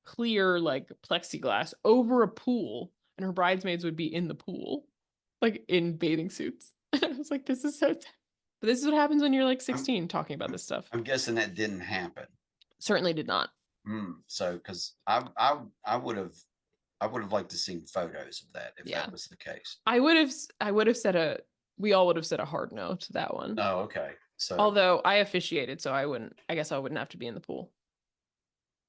clear like plexiglass over a pool, and her bridesmaids would be in the pool, like in bathing suits. I was like, this is so but this is what happens when you're like 16 talking about this stuff.
I'm guessing that didn't happen.
Certainly did not.
So, because I would have liked to see photos of that if that was the case.
I would have said we all would have said a hard no to that one.
Oh, okay. So
although I officiated, so I guess I wouldn't have to be in the pool.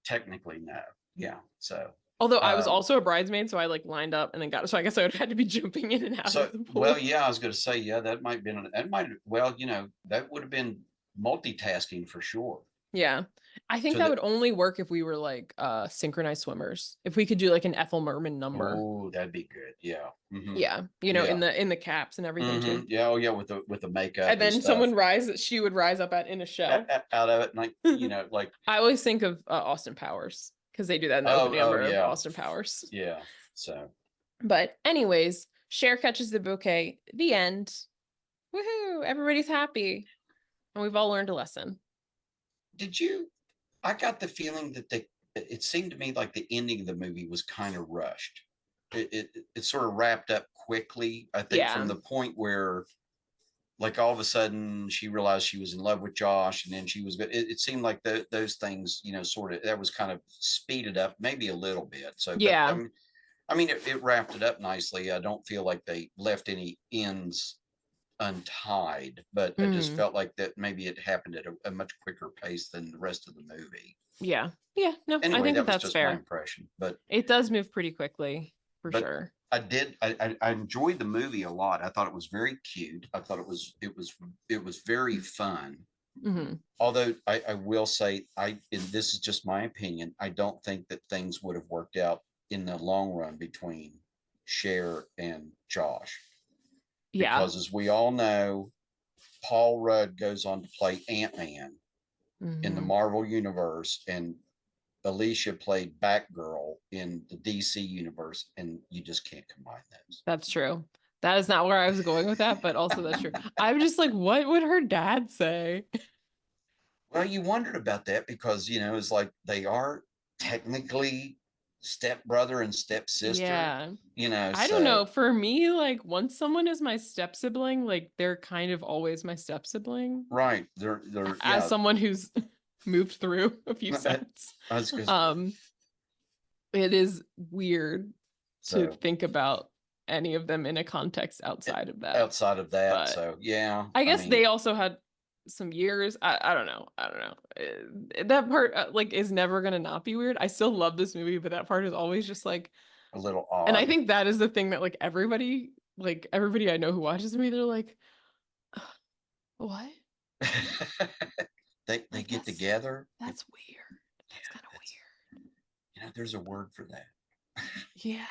Technically, no. Yeah. So
although I was also a bridesmaid, so I like lined up and then got, so I guess I would have had to be jumping in and out of the pool.
Well, yeah, I was going to say, yeah, that might have been, that would have been multitasking for sure.
Yeah. I think
So
that would only work if we were like synchronized swimmers. If we could do like an Ethel Merman number.
Oh, that'd be good. Yeah. Mm-hmm.
Yeah. In the caps and everything too.
Yeah. Oh, yeah. With the makeup.
And then she would rise up in a shell.
Out of it. And like, like.
I always think of Austin Powers, because they do that in the opening number of Austin Powers.
Yeah. So.
But anyways, Cher catches the bouquet. The end. Woohoo! Everybody's happy. And we've all learned a lesson.
I got the feeling that it seemed to me like the ending of the movie was kind of rushed. It sort of wrapped up quickly. I think from the point where like all of a sudden she realized she was in love with Josh, and then she was good. It seemed like those things, sort of that was kind of speeded up maybe a little bit. So, but
Yeah.
it wrapped it up nicely. I don't feel like they left any ends untied, but I just
Mm.
felt like that maybe it happened at a much quicker pace than the rest of the movie.
Yeah. Yeah. No, I
Anyway,
think that
that was
that's
just my
fair.
impression, but
It does move pretty quickly, for
but
sure.
I enjoyed the movie a lot. I thought it was very cute. I thought it was very fun.
Hmm.
Although I will say, and this is just my opinion, I don't think that things would have worked out in the long run between Cher and Josh,
Yeah.
because as we all know, Paul Rudd goes on to play Ant-Man in the
Hmm.
Marvel universe, and Alicia played Batgirl in the DC universe, and you just can't combine those.
That's true. That is not where I was going with that, but also that's true. I'm just like, what would her dad say?
Well, you wondered about that because, it's like they are technically stepbrother and stepsister,
Yeah. I don't
so
know. For me, like once someone is my step sibling, like they're kind of always my step sibling.
right. They're
As
yeah.
someone who's moved through a few
I,
sets,
I was just,
um, it is weird to
so
think about any of them in a context outside of that.
outside of that,
But
so yeah,
I
I
guess
mean,
they also had some years. I don't know. I don't know. That part like is never gonna not be weird. I still love this movie, but that part is always just like,
a little
and I
odd.
think that is the thing that like everybody I know who watches the movie, they're like, what?
They
Like
get together.
that's weird. That's
Yeah,
kind of
that's,
weird.
there's a word for that.
Yeah.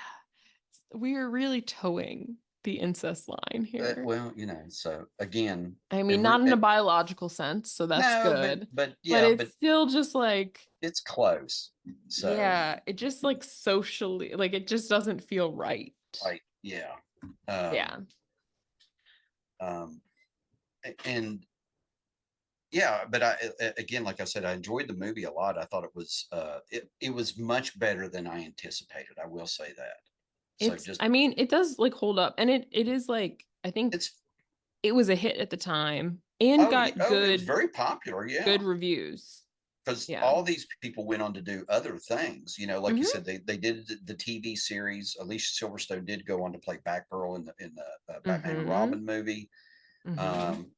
We are really towing the incest line here.
Well, so again,
I mean,
and we're
not in a biological sense, so that's
no, but
good.
but
But
yeah,
it's
but
still just like,
it's close. So
yeah, it just like socially, like it just doesn't feel right.
like, yeah. Um,
Yeah.
um, and yeah, but again, like I said, I enjoyed the movie a lot. I thought it was much better than I anticipated. I will say that. So
It's,
just
I mean, it does like hold up. And it is like, I think
it's
it was a hit at the time and got
it was very popular, yeah.
good reviews.
Because
Yeah.
all these people went on to do other things, like you
Hmm.
said, they did the TV series. Alicia Silverstone did go on to play Batgirl in the Batman and
Hmm.
Robin movie.
Hmm.
Um,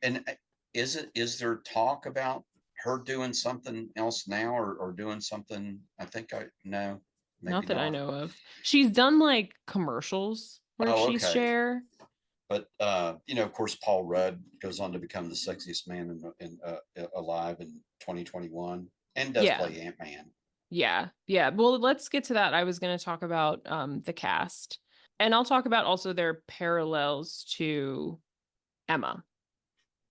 and is there talk about her doing something else now, or doing something? I think I no, maybe
Not that I
not.
know of. She's done like commercials where
Oh,
she's
okay.
Cher.
But of course, Paul Rudd goes on to become the sexiest man in alive in 2021, and does
Yeah.
play Ant-Man.
Yeah. Yeah. Well, let's get to that. I was going to talk about the cast. And I'll talk about also their parallels to Emma.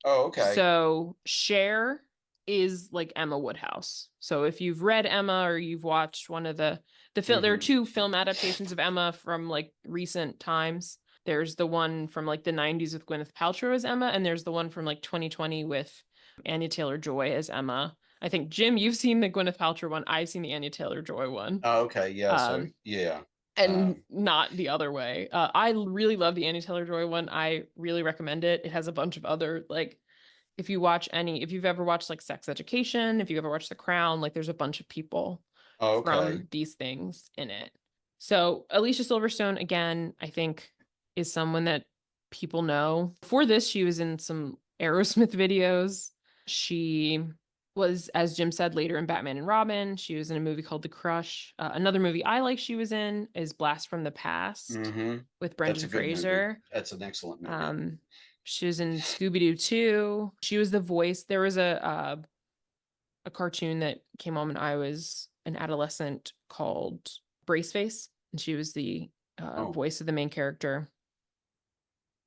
Oh, okay.
So Cher is like Emma Woodhouse. So if you've read Emma or you've watched one of the film, there are
Hmm.
two film adaptations of Emma from like recent times. There's the one from like the 90s with Gwyneth Paltrow as Emma, and there's the one from like 2020 with Anya Taylor-Joy as Emma. I think Jim, you've seen the Gwyneth Paltrow one. I've seen the Anya Taylor-Joy one.
Oh, okay. Yeah. So
Um,
yeah.
and
Um,
not the other way. I really love the Anya Taylor-Joy one. I really recommend it. It has a bunch of other like if you've ever watched like Sex Education, if you ever watched The Crown, like there's a bunch of people
oh, okay.
from these things in it. So Alicia Silverstone, again, I think is someone that people know. Before this, she was in some Aerosmith videos. She was, as Jim said, later in Batman and Robin. She was in a movie called The Crush. Another movie I like she was in is Blast from the Past
Hmm.
with
That's
Brendan
a good movie.
Fraser.
That's an excellent movie.
Um, she was in Scooby Doo 2. She was the voice. There was a cartoon that came on when I was an adolescent called Braceface, and she was the
Oh,
voice of the main character.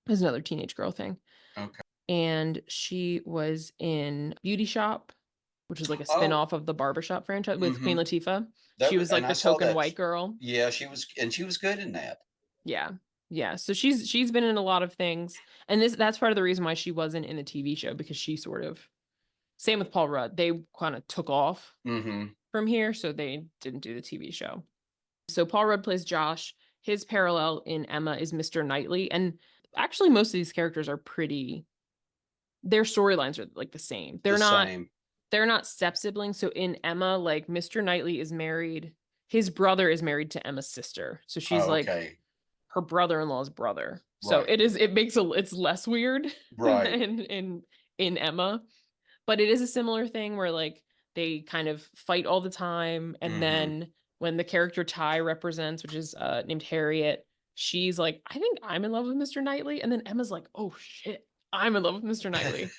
It was another teenage girl thing,
okay.
and she was in Beauty Shop, which is like a
Oh,
spin-off of the Barbershop franchise with
mm-hmm.
Queen Latifah.
That
She
was,
was
and
like
I
the
saw
token
that.
white girl.
Yeah, she was good in that.
Yeah. Yeah. So she's been in a lot of things. And that's part of the reason why she wasn't in a TV show, because she sort of, same with Paul Rudd. They kind of took off
Hmm.
from here, so they didn't do the TV show. So Paul Rudd plays Josh. His parallel in Emma is Mr. Knightley. And actually most of these characters are pretty their storylines are like the same.
The same.
They're not step siblings. So in Emma, like Mr. Knightley is married. His brother is married to Emma's sister. So she's
Oh,
like
okay.
her brother-in-law's brother. So
Right.
it makes it's less weird
Right.
in Emma. But it is a similar thing where like they kind of fight all the time. And
Mm-hmm.
then when the character Ty represents, which is named Harriet, she's like, I think I'm in love with Mr. Knightley. And then Emma's like, oh shit, I'm in love with Mr. Knightley.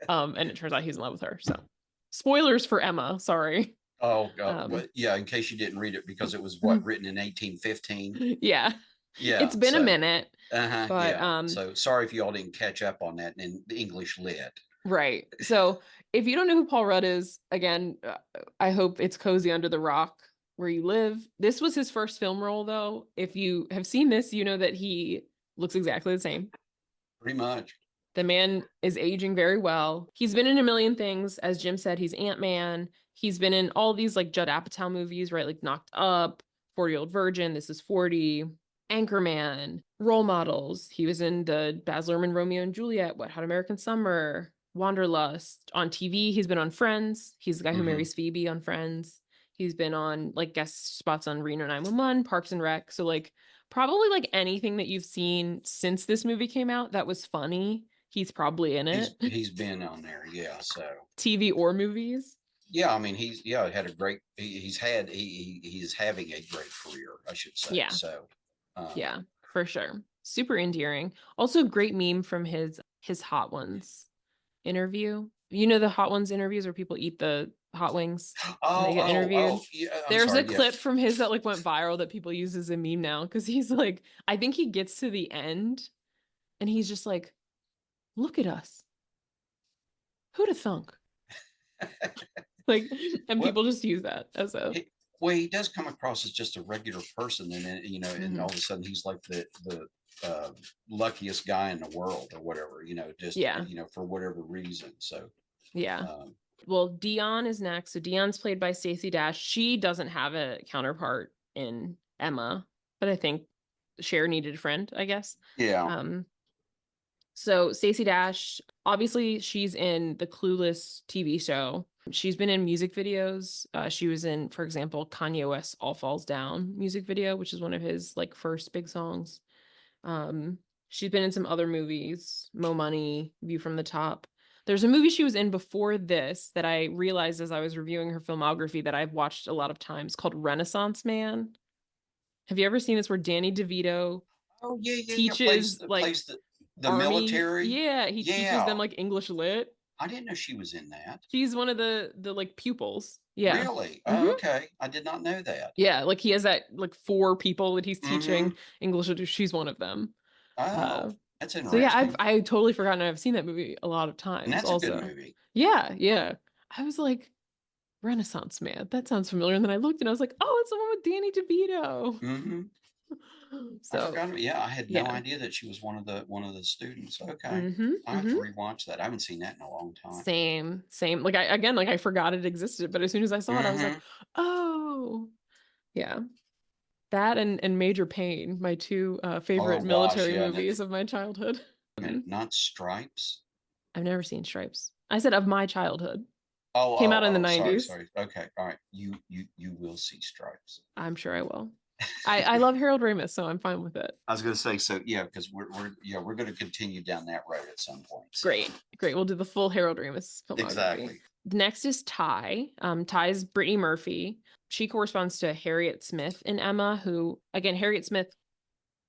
And it turns out he's in love with her. So spoilers for Emma, sorry.
Oh, God.
Um,
Yeah, in case you didn't read it, because it was what, written in 1815.
yeah.
Yeah.
It's been a
So,
minute, but
yeah. So sorry if you all didn't catch up on that in the English lit.
right. So if you don't know who Paul Rudd is, again, I hope it's cozy under the rock where you live. This was his first film role, though. If you have seen this, you know that he looks exactly the same.
Pretty much.
The man is aging very well. He's been in a million things. As Jim said, he's Ant-Man. He's been in all these like Judd Apatow movies, right? Like Knocked Up, 40-Year-Old Virgin, This Is 40, Anchorman, Role Models. He was in the Baz Luhrmann Romeo and Juliet, Wet Hot American Summer, Wanderlust. On TV, he's been on Friends. He's the guy who
Mm-hmm.
marries Phoebe on Friends. He's been on like guest spots on Reno 911, Parks and Rec. So like probably like anything that you've seen since this movie came out that was funny, he's probably in it.
He's been on there. Yeah. So
TV or movies.
yeah, I mean, had a great, he's having a great career, I should say.
Yeah.
So,
Yeah, for sure. Super endearing. Also great meme from his Hot Ones interview. You know the Hot Ones interviews where people eat the hot wings and they get interviewed.
yeah.
There's
Sorry,
a
yeah.
clip from his that like went viral that people use as a meme now because he's like, I think he gets to the end and he's just like, look at us. Who'd have thunk? Like, and
Well,
people just use that as a
he does come across as just a regular person, and then, and all of a sudden he's like the luckiest guy in the world or whatever, just
yeah.
for whatever reason. So
Yeah.
um,
Well, Dion is next. So Dion's played by Stacey Dash. She doesn't have a counterpart in Emma, but I think Cher needed a friend, I guess.
yeah.
So Stacey Dash, obviously she's in the Clueless TV show. She's been in music videos. She was in, for example, Kanye West's All Falls Down music video, which is one of his like first big songs. She's been in some other movies, Mo Money, View from the Top. There's a movie she was in before this that I realized as I was reviewing her filmography that I've watched a lot of times called Renaissance Man. Have you ever seen this where Danny DeVito
Oh yeah.
teaches like
Plays the
army?
military.
Yeah, he teaches them
Yeah.
like English lit.
I didn't know she was in that.
She's one of the like pupils. Yeah.
Really?
Mm-hmm.
Oh, okay. I did not know that.
Yeah, like he has that like 4 people that he's teaching
Mm-hmm.
English to. She's one of them.
Oh, that's
So yeah,
interesting.
I totally forgotten. I've seen that movie a lot of
And
times
that's a good
also.
movie.
Yeah. I was like, Renaissance Man. That sounds familiar. And then I looked and I was like, oh, it's the one with Danny DeVito.
Mm-hmm. I
So
forgot. Yeah, I had no
yeah.
idea that she was one of the students. Okay,
Mm-hmm,
I have to rewatch that. I haven't seen that in a long time.
Same. Like I forgot it existed, but as soon as I saw it, I was like, oh, yeah. That and Major Payne, my 2 favorite
Oh gosh,
military
yeah.
movies of my childhood.
Not Stripes.
I've never seen Stripes. I said of my childhood.
Oh,
Came out in the
Sorry,
90s.
sorry. Okay, all right. You will see Stripes.
I'm sure I will. I love Harold Ramis, so I'm fine with it.
I was going to say, so yeah, because we're going to continue down that road at some point. So.
Great. We'll do the full Harold Ramis filmography.
Exactly.
Next is Ty. Ty's Brittany Murphy. She corresponds to Harriet Smith in Emma, who, again, Harriet Smith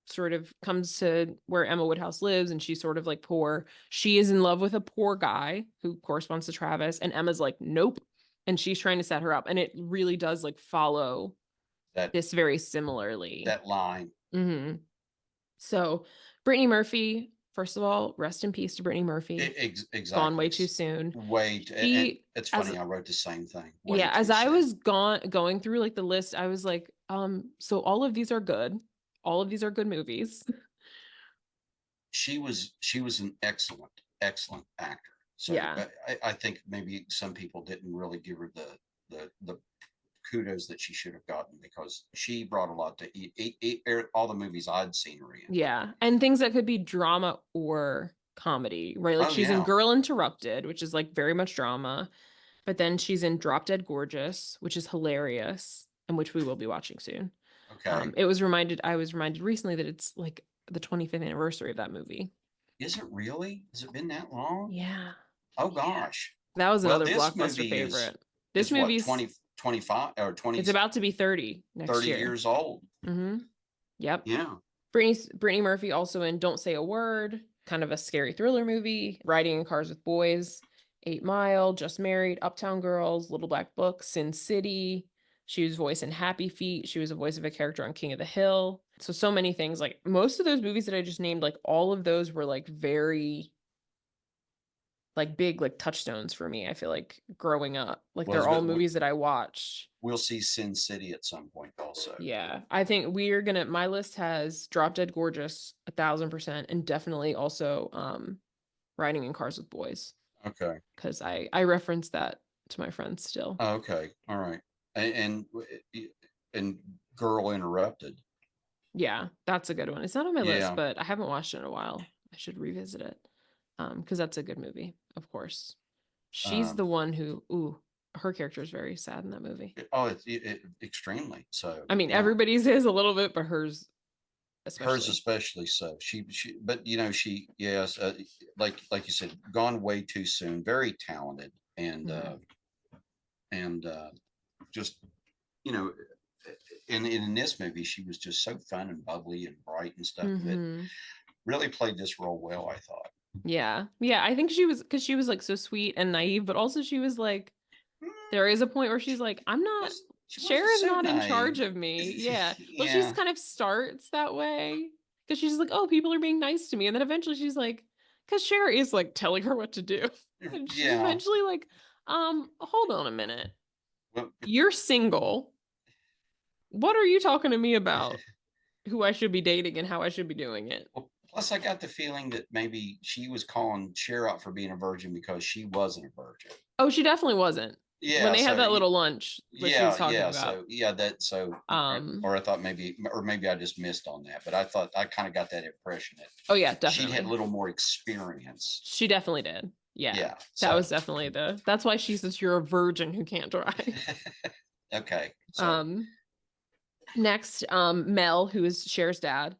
sort of comes to where Emma Woodhouse lives, and she's sort of like poor. She is in love with a poor guy who corresponds to Travis, and Emma's like, nope. And she's trying to set her up. And it really does like follow this very similarly.
That line.
Mm-hmm. So Brittany Murphy, first of all, rest in peace to Brittany Murphy.
Exactly.
Gone way too soon.
It's funny. I wrote the same thing.
As I was going through like the list, I was like, so all of these are good. All of these are good movies.
She was an excellent actor. So yeah. I think maybe some people didn't really give her the kudos that she should have gotten, because she brought a lot to all the movies I'd seen her in.
Yeah. And things that could be drama or comedy, right? Like
Oh
she's in
yeah.
Girl Interrupted, which is like very much drama, but then she's in Drop Dead Gorgeous, which is hilarious and which we will be watching soon.
Okay.
I was reminded recently that it's like the 25th anniversary of that movie.
Is it really? Has it been that long?
Yeah.
Oh
Yeah.
gosh.
That was
Well,
another
this
blockbuster
movie
favorite. This
is what,
movie's
20, 25 or 20,
it's about to be 30 next
30
year.
years old.
Mm-hmm. Yep.
Yeah.
Brittany Murphy also in Don't Say a Word, kind of a scary thriller movie, Riding in Cars with Boys, 8 Mile, Just Married, Uptown Girls, Little Black Book, Sin City. She was voice in Happy Feet. She was a voice of a character on King of the Hill. So many things. Like most of those movies that I just named, like all of those were like very like big like touchstones for me. I feel like growing up, like
Well,
they're all movies that I watched.
we'll see Sin City at some point also.
Yeah, I think we're gonna. My list has Drop Dead Gorgeous 1,000%, and definitely also Riding in Cars with Boys
Okay.
because I reference that to my friends still.
Okay. All right. And and Girl Interrupted.
Yeah, that's a good one. It's not on my list,
Yeah.
but I haven't watched it in a while. I should revisit it because that's a good movie. Of course, she's
Um,
the one who. Ooh, her character is very sad in that movie.
oh, extremely so.
I mean,
Yeah.
everybody's is a little bit, but hers
Hers
especially.
especially so. But yes, like you said, gone way too soon. Very talented
Mhm.
and just you know, in this movie, she was just so fun and bubbly and bright and stuff that
Mhm.
really played this role well, I thought.
Yeah. Yeah, I think she was because she was like so sweet and naive, but also she was like there is a point where she's like, I'm not
She wasn't
Cher is
so
not in
naive.
charge of me. Yeah. Well, she just
Yeah.
kind of starts that way because she's like, oh, people are being nice to me. And then eventually she's like, because Cher is like telling her what to do. And she's
Yeah.
eventually like, hold on a minute.
Well,
You're single. What are you talking to me about? Who I should be dating and how I should be doing it.
well, plus, I got the feeling that maybe she was calling Cher out for being a virgin because she wasn't a virgin.
Oh, she definitely wasn't. When
Yeah.
they had
So
that little lunch that she was talking
yeah.
about.
So yeah, that so
Um,
or I thought maybe I just missed on that, but I thought I kind of got that impression that
oh yeah,
she'd had a
definitely.
little more experience.
She definitely did. Yeah.
Yeah.
That
So
was definitely that's why she says you're a virgin who can't drive.
okay. So
Um, next, Mel, who is Cher's dad.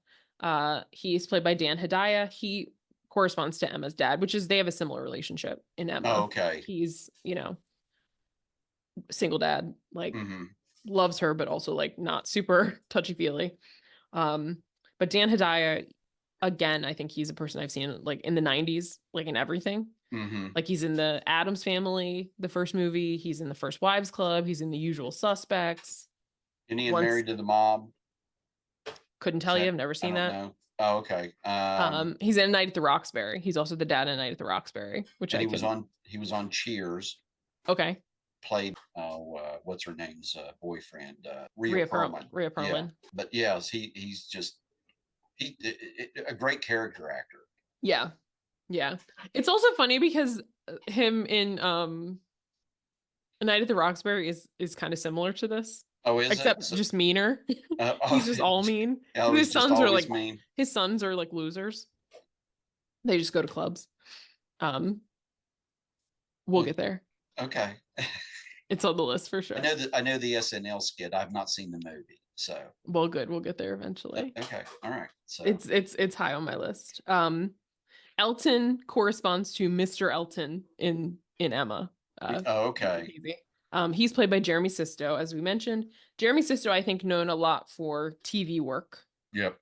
He's played by Dan Hedaya. He corresponds to Emma's dad, which is they have a similar relationship in
oh,
Emma.
okay.
He's, single dad, like
Hmm.
loves her, but also like not super touchy-feely. Um, but Dan Hedaya, again, I think he's a person I've seen like in the 90s, like in everything.
Hmm.
Like he's in the Addams Family, the first movie. He's in the First Wives Club. He's in The Usual Suspects.
Indian
Once
Married to the Mob.
couldn't
Is
tell you.
that
I've never
I
seen
don't
that.
know. Oh, okay.
He's in Night at the Roxbury. He's also the dad in Night at the Roxbury, which
And
I can.
he was on Cheers.
Okay,
Played what's her name's boyfriend, Rhea Perlman.
Rhea
Yeah,
Perlman.
but yes, he's just a great character actor.
Yeah, yeah. It's also funny because him in Night at the Roxbury is kind of similar to this,
Oh, is it?
except just meaner.
Oh,
He's just all mean.
oh, he's just always mean.
His sons are like losers. They just go to clubs. Um, we'll
Well,
get there.
okay.
It's on the list for sure.
I know the SNL skit. I've not seen the movie, so
Well, good. We'll get there eventually.
okay, all right. So
It's high on my list. Elton corresponds to Mr. Elton in Emma.
oh,
Easy
okay,
peasy. He's played by Jeremy Sisto, as we mentioned. Jeremy Sisto, I think, known a lot for TV work.
yep.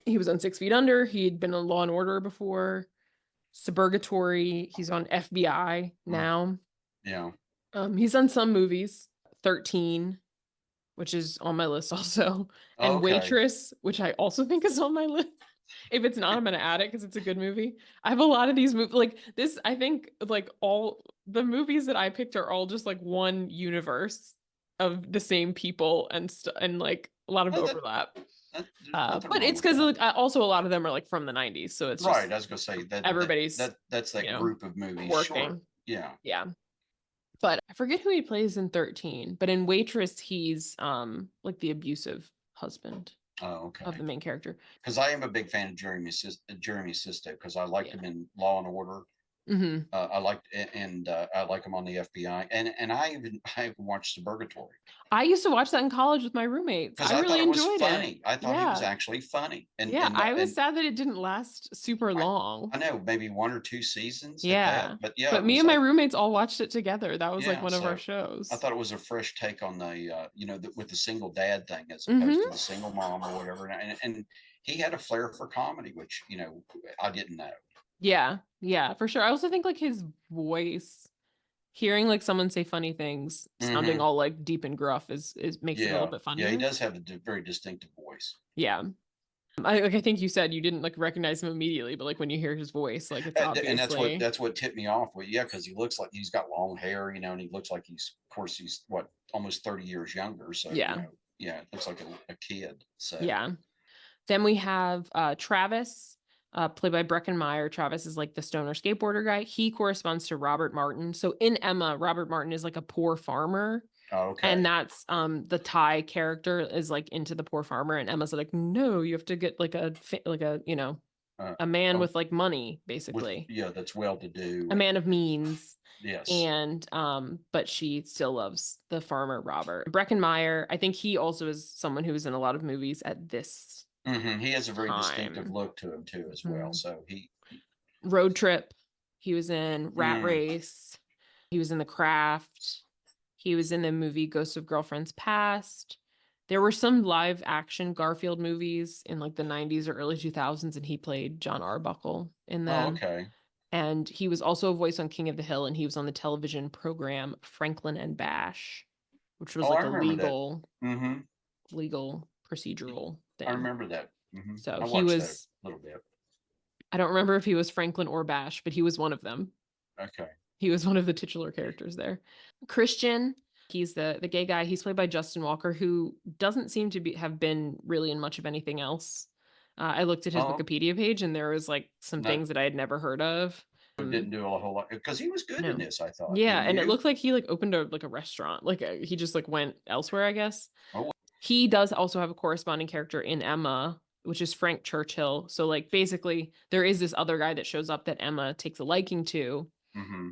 He was on 6 Feet Under. He'd been on Law and Order before. Suburgatory. He's on FBI now.
Yeah.
He's done some movies. 13, which is on my list also,
Oh,
and
okay.
Waitress, which I also think is on my list. If it's not, I'm gonna add it because it's a good movie. I have a lot of these movies like this. I think like all the movies that I picked are all just like one universe of the same people and like a lot of
Oh,
overlap.
there's nothing
But
wrong
it's
with
because
that.
also a lot of them are like from the 90s, so it's
Right.
just
I was gonna say
everybody's
that's that group of movies. Sure.
working.
Yeah.
Yeah. But I forget who he plays in 13, but in Waitress he's like the abusive husband.
Oh, okay.
of the main character.
Because I am a big fan of Jeremy Sisto because I liked
Yeah.
him in Law and Order.
Hmm.
I like him on the FBI, and I even watched Suburgatory
I used to watch that in college with my roommates.
because
I
I thought
really
it was
enjoyed it.
funny. I thought he was
Yeah.
actually funny,
Yeah. I was sad that it didn't last super
I
long.
I know maybe one or two seasons if that,
Yeah.
but yeah,
But
it
me
was
and my
like
roommates all watched it together. That was like
yeah.
one of our
So I
shows.
thought it was a fresh take on the with the single dad thing as opposed to
Hmm.
the single mom or whatever, and he had a flair for comedy, which I didn't know.
Yeah. Yeah, for sure. I also think like his voice, hearing like someone say funny things, sounding
Hmm.
all like deep and gruff is makes it a little
Yeah,
bit
yeah, he
funnier.
does have a very distinctive voice.
Yeah. I think you said you didn't like recognize him immediately, but like when you hear his voice, like it's
And
obviously.
that's what tipped me off with, yeah, because he looks like he's got long hair, and he looks like of course he's what, almost 30 years younger, so
Yeah.
yeah, it looks like a kid. So
Yeah. Then we have Travis, played by Breckin Meyer. Travis is like the stoner skateboarder guy. He corresponds to Robert Martin. So in Emma, Robert Martin is like a poor farmer. And
okay.
that's the Thai character is like into the poor farmer, and Emma's like, no, you have to get like a
Uh,
a man
uh,
with like money,
with
basically,
yeah, that's well to do
a
and
man of means.
yes.
And but she still loves the farmer Robert. Breckenmeyer, I think he also is someone who is in a lot of movies at this
He has a very distinctive
time.
look to him too as well.
Mhm.
So
Road Trip, he was in Rat
mm,
Race, he was in The Craft, he was in the movie Ghosts of Girlfriends Past. There were some live action Garfield movies in like the 90s or early 2000s, and he played John Arbuckle in
oh,
them.
okay.
And he was also a voice on King of the Hill, and he was on the television program Franklin and Bash, which was
Oh, I
like a
remember that.
legal
Hmm.
legal procedural
I
thing.
remember that.
So
I
he
watched that a
was,
little bit.
I don't remember if he was Franklin or Bash, but he was one of them.
Okay.
He was one of the titular characters there. Christian, he's the gay guy. He's played by Justin Walker, who doesn't seem to have been really in much of anything else. I looked at his
Oh,
Wikipedia page, and there was like some
no,
things that I had never heard of.
didn't do a whole lot because he was good in
No.
this. I thought,
Yeah,
didn't
and it
you?
looked like he like opened a restaurant. Like he just like went elsewhere, I guess.
Oh,
He does also have a corresponding character in Emma, which is Frank Churchill. So like basically there is this other guy that shows up that Emma takes a liking to.
mm-hmm.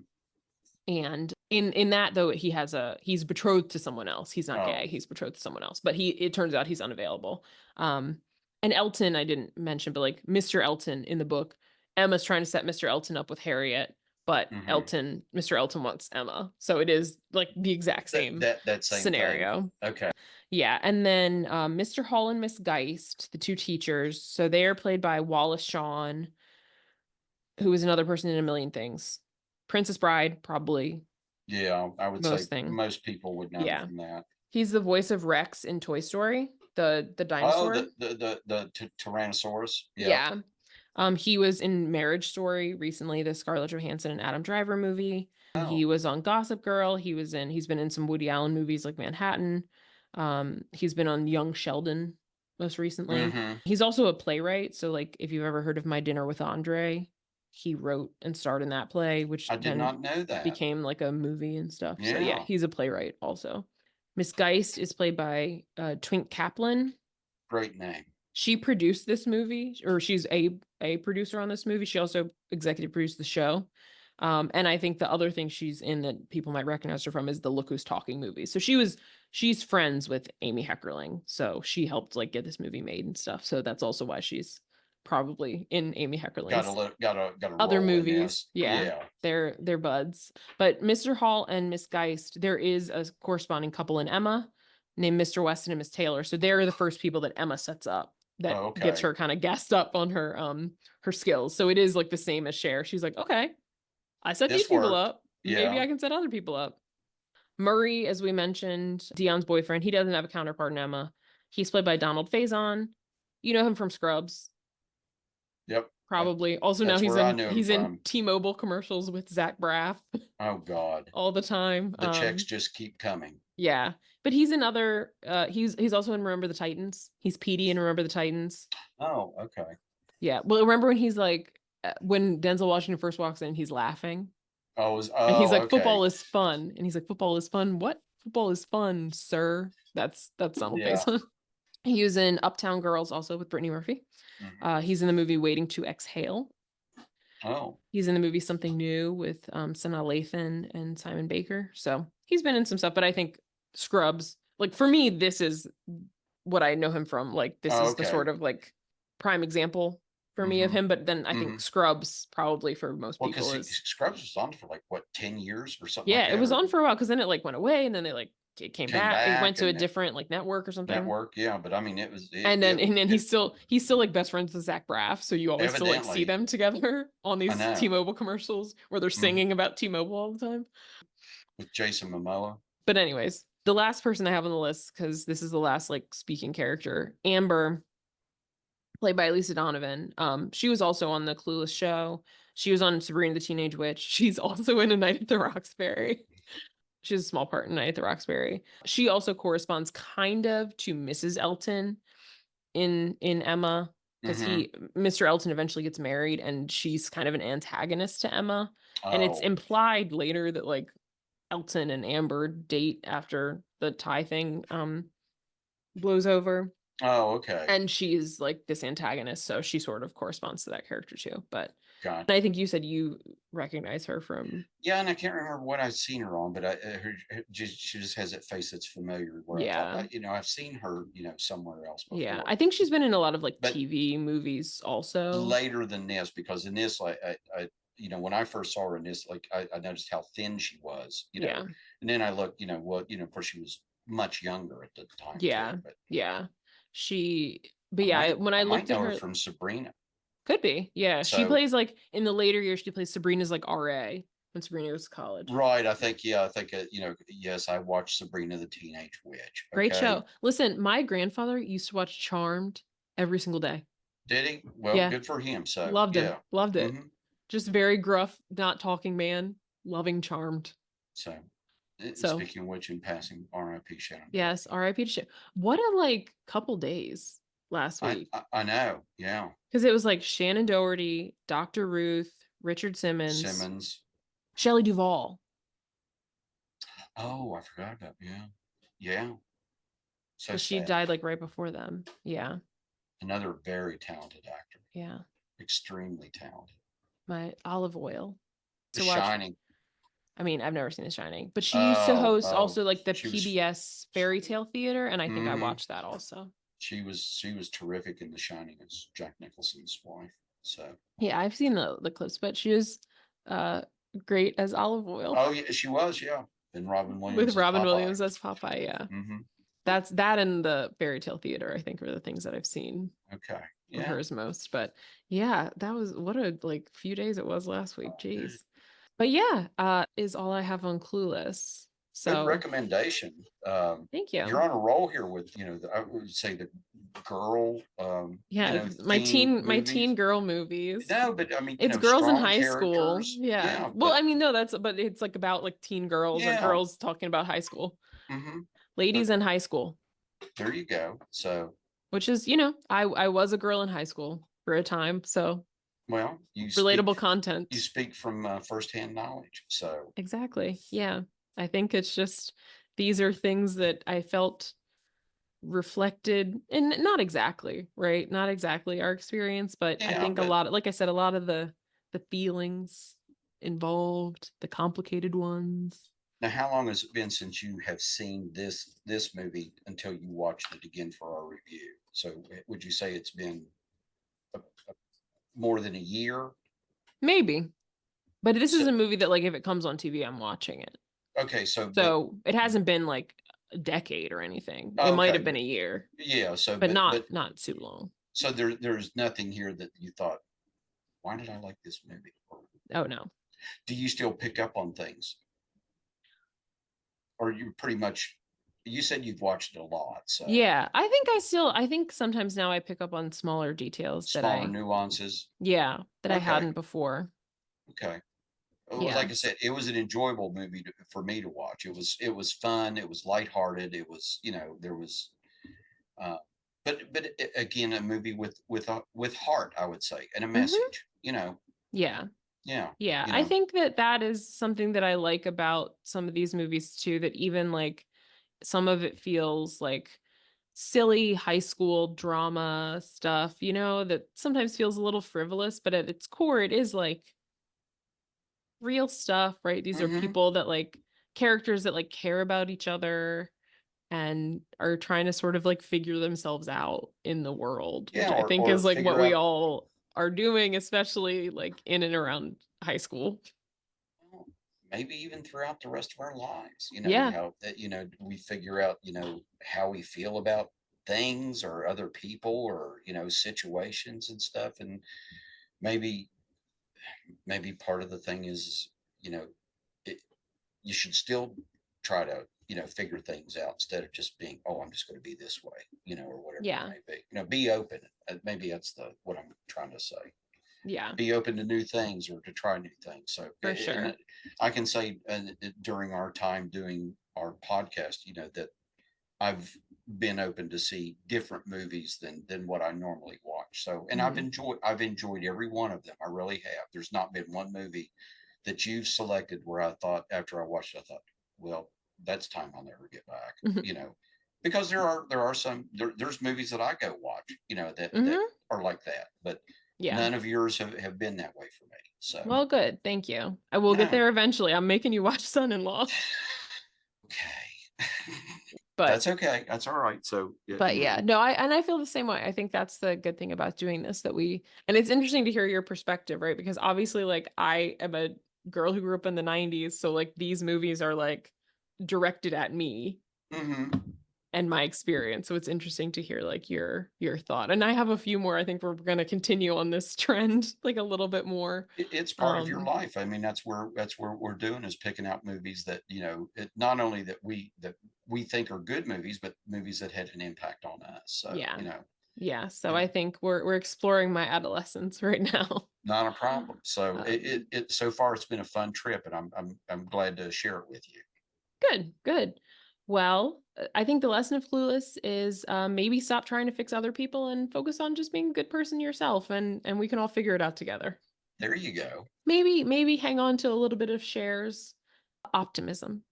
And in that though, he's betrothed to someone else. He's not
Oh,
gay, he's betrothed to someone else, but it turns out he's unavailable. And Elton, I didn't mention, but like Mr. Elton in the book, Emma's trying to set Mr. Elton up with Harriet, but
mm-hmm.
Mr. Elton wants Emma. So it is like the exact same
That same thing.
scenario.
Okay.
Yeah. And then Mr. Hall and Miss Geist, the two teachers. So they are played by Wallace Shawn, who is another person in a million things. Princess Bride, probably
Yeah, I would say
most thing.
most people would know him
Yeah.
from that.
He's the voice of Rex in Toy Story, the
Oh,
dinosaur.
the Tyrannosaurus. Yep.
Yeah. He was in Marriage Story recently, the Scarlett Johansson and Adam Driver movie.
Oh.
He was on Gossip Girl. He's been in some Woody Allen movies like Manhattan. He's been on Young Sheldon most recently.
Mm-hmm.
He's also a playwright. So like if you've ever heard of My Dinner with Andre, he wrote and starred in that play, which
I did
then
not know that.
became like a movie and stuff. So yeah,
Yeah.
he's a playwright also. Miss Geist is played by Twink Kaplan.
Great name.
She produced this movie, or she's a producer on this movie. She also executive produced the show. And I think the other thing she's in that people might recognize her from is the Look Who's Talking movie. So she's friends with Amy Heckerling. So she helped like get this movie made and stuff. So that's also why she's probably in Amy Heckerling's
Got a
other
role in
movies.
this.
Yeah.
Yeah.
They're buds. But Mr. Hall and Miss Geist, there is a corresponding couple in Emma named Mr. Weston and Miss Taylor. So they're the first people that Emma sets up that
Oh,
gets
okay.
her kind of gassed up on her skills. So it is like the same as Cher. She's like, okay, I set these
This
people
worked.
up. Maybe
Yeah.
I can set other people up. Murray, as we mentioned, Dion's boyfriend, he doesn't have a counterpart in Emma. He's played by Donald Faison. You know him from Scrubs,
Yep.
probably. Also now
That's where I knew him
he's in
from.
T-Mobile commercials with Zach Braff
Oh God.
all the time.
The checks just keep coming.
Yeah. But he's in other he's also in Remember the Titans. He's Petey in Remember the Titans.
Oh, okay.
Yeah. Well, remember when he's like when Denzel Washington first walks in, he's laughing. And he's
Oh,
like,
okay.
football is fun. And he's like, football is fun. What? Football is fun, sir. That's Donald
Yeah.
Faison. He was in Uptown Girls also with Brittany Murphy.
Mhm.
He's in the movie Waiting to Exhale.
Oh,
He's in the movie Something New with Sanaa Lathan and Simon Baker. So he's been in some stuff, but I think Scrubs, like for me, this is what I know him from. Like this
oh,
is the
okay.
sort of like prime example for me of
Mhm.
him. But then I think
Mhm.
Scrubs probably for most
Well, because
people is,
Scrubs was on for like what, 10 years or something like
yeah, it
that,
was
or
on for a while because then it like went away and then it came
came
back. It went
back
to a
and then
different like network or something.
network. Yeah, but I mean, it was
And then
it
he's still like best friends with Zach Braff, so you always still like see
evidently.
them together on
I
these
know.
T-Mobile commercials where they're
Mhm.
singing about T-Mobile all the time.
With Jason Momoa.
But anyways, the last person I have on the list, because this is the last like speaking character, Amber, played by Lisa Donovan. She was also on the Clueless show. She was on Sabrina the Teenage Witch. She's also in A Night at the Roxbury. She has a small part in Night at the Roxbury. She also corresponds kind of to Mrs. Elton in Emma, because
Hmm.
Mr. Elton eventually gets married and she's kind of an antagonist to Emma. And it's
Oh,
implied later that like Elton and Amber date after the tie thing blows over.
oh, okay.
And she's like this antagonist, so she sort of corresponds to that character too. But I
Gotcha.
think you said you recognize her from,
Yeah, and I can't remember what I've seen her on, but she just has that face that's familiar. Where I thought,
yeah.
I've seen her, somewhere else
Yeah.
before.
I think she's been in a lot of like
But
TV movies also.
later than this, because in this, like, when I first saw her in this, like, I noticed how thin she was,
Yeah.
and then I looked, of course, she was much younger at the time too.
Yeah.
But
Yeah. She but
I
yeah,
might,
when
I
I
might
looked at
know her
her,
from Sabrina.
could be. Yeah. She
So
plays like in the later years, she plays Sabrina's like RA when Sabrina goes to college.
right, I think, yeah, I think, yes, I watched Sabrina the Teenage Witch.
Great
Okay,
show. Listen, my grandfather used to watch Charmed every single day.
did he? Well,
Yeah.
good for him. So
Loved him.
yeah.
Loved it.
Hmm.
Just very gruff, not talking man, loving Charmed.
So
So
speaking of which, in passing, R.I.P. Shannon
yes,
Doherty.
RIP to shit. What a like couple days last
I,
week.
I I know. Yeah,
Because it was like Shannon Doherty, Dr. Ruth, Richard Simmons,
Simmons.
Shelley Duvall.
Oh, I forgot about, yeah, yeah. So
Because she
sad.
died like right before them. Yeah.
Another very talented actor,
Yeah.
extremely talented.
My olive oil
The
to watch.
Shining.
I mean, I've never seen The Shining, but she used to
Oh,
host
oh,
also like the
she was.
PBS fairy tale theater, and I think I
Hmm.
watched that also.
She was terrific in The Shining as Jack Nicholson's wife. So,
Yeah, I've seen the clips, but she was uh great as olive oil
oh yeah, she was, yeah. And Robin
with
Williams as
Robin
Popeye.
Williams as Popeye. Yeah,
Hmm.
that's that and the fairy tale theater. I think are the things that I've seen
Okay,
of
yeah.
hers most. But yeah, that was what a like few days it was last week. Jeez. But yeah, is all I have on Clueless.
Good
So
recommendation.
thank
You're
you.
on a roll here with, I would say the girl,
Yeah,
theme
my teen
movies.
girl movies.
No, but I mean,
It's girls in
strong
high school.
characters.
Yeah.
Yeah,
Well,
but
I mean, no, that's but it's like about like teen girls or
yeah.
girls talking about high school.
Hmm.
Ladies in high school,
There you go. So,
which is, I was a girl in high school for a time, so
well,
relatable
you
content.
speak from firsthand knowledge. So,
Exactly. Yeah. I think it's just these are things that I felt reflected and not exactly, right? Not exactly our experience, but I
yeah,
think a
but
lot, like I said, a lot of the feelings involved, the complicated ones.
now, how long has it been since you have seen this movie until you watched it again for our review? So, would you say it's been more than a year?
Maybe. But this is
So,
a movie that like if it comes on TV, I'm watching it.
okay, so but
So it hasn't been like a decade or anything. It might
okay,
have been a year,
yeah. So,
but
but
not too long.
so there's nothing here that you thought, why did I like this movie? Or
Oh no.
do you still pick up on things, or you pretty much? You said you've watched it a lot, so
Yeah, I think sometimes now I pick up on smaller details that
smaller nuances.
that I
Okay,
hadn't before.
okay. Well,
Yeah.
like I said, it was an enjoyable movie for me to watch. It was fun. It was lighthearted. It was, there was, uh, but again, a movie with heart, I would say, and a
Hmm.
message.
Yeah.
Yeah,
Yeah.
you
I
know,
think that is something that I like about some of these movies too, that even like some of it feels like silly high school drama stuff, that sometimes feels a little frivolous, but at its core, it is like real stuff, right? These are
Hmm.
people that like characters that like care about each other and are trying to sort of like figure themselves out in the world, which
Yeah,
I think
or
is like what
figure
we
out,
all are doing, especially like in and around high school.
well, maybe even throughout the rest of our lives,
Yeah.
how that, we figure out, how we feel about things or other people or, situations and stuff. And maybe, maybe part of the thing is, you know, it, you should still try to, figure things out instead of just being, oh, I'm just going to be this way, or whatever it
Yeah.
may be. Be open. Maybe that's what I'm trying to say.
Yeah,
Be open to new things or to try new things. So,
for
and
sure.
I can say during our time doing our podcast, that I've been open to see different movies than what I normally watch. So, and
Mhm.
I've enjoyed every one of them. I really have. There's not been one movie that you've selected where I thought after I watched it, I thought, well, that's time I'll never get back.
Mhm.
Because there's movies that I go watch, that
Mhm.
are like that, but
Yeah.
none of yours have been that way for me. So
Well, good. Thank you. I will get
no,
there eventually. I'm making you watch Son-in-Law.
okay,
But
that's okay. That's all right. So
but yeah, no, I feel the same way. I think that's the good thing about doing this and it's interesting to hear your perspective, right? Because obviously like I am a girl who grew up in the 90s, so like these movies are like directed at me
mhm.
and my experience. So it's interesting to hear like your thought. And I have a few more. I think we're going to continue on this trend like a little bit more.
It's part of your
Um
life. I mean, that's where we're doing is picking out movies that not only that we think are good movies, but movies that had an impact on us. So
yeah. Yeah, so
yeah,
I think we're exploring my adolescence right now.
not a problem. So
Um
so far it's been a fun trip, and I'm glad to share it with you.
Good, good. Well, I think the lesson of Clueless is maybe stop trying to fix other people and focus on just being a good person yourself, and we can all figure it out together.
There you go.
Maybe hang on to a little bit of Cher's optimism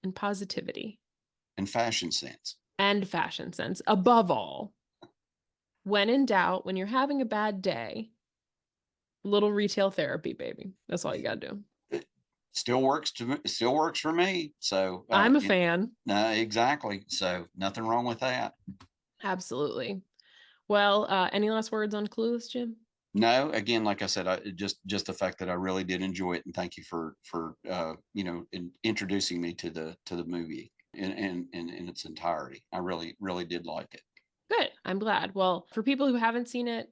and positivity
And fashion sense.
and fashion sense. Above all, when in doubt, when you're having a bad day, little retail therapy, baby. That's all you gotta do.
It still works for me. So
I'm a fan.
no, exactly. So nothing wrong with that.
Absolutely. Well, any last words on Clueless, Jim?
No, again, like I said, just the fact that I really did enjoy it, and thank you for introducing me to the movie in its entirety. I really did like it.
Good. I'm glad. Well, for people who haven't seen it,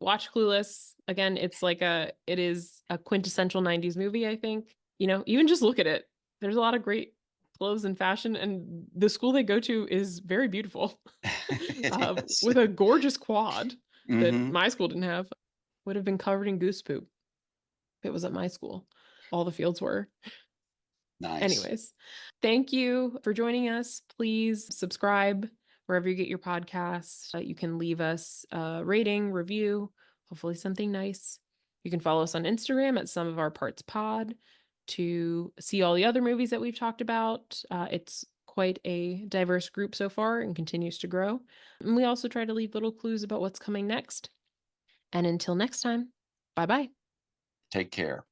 watch Clueless. Again, it is a quintessential 90s movie, I think. Even just look at it. There's a lot of great clothes and fashion, and the school they go to is very beautiful.
It is.
With a gorgeous quad that
Hmm.
my school didn't have. Would have been covered in goose poop if it was at my school. All the fields were.
Nice.
Anyways, thank you for joining us. Please subscribe wherever you get your podcasts. You can leave us a rating, review, hopefully something nice. You can follow us on Instagram at Some of Our Parts Pod to see all the other movies that we've talked about. It's quite a diverse group so far and continues to grow. And we also try to leave little clues about what's coming next. And until next time, bye bye.
Take care.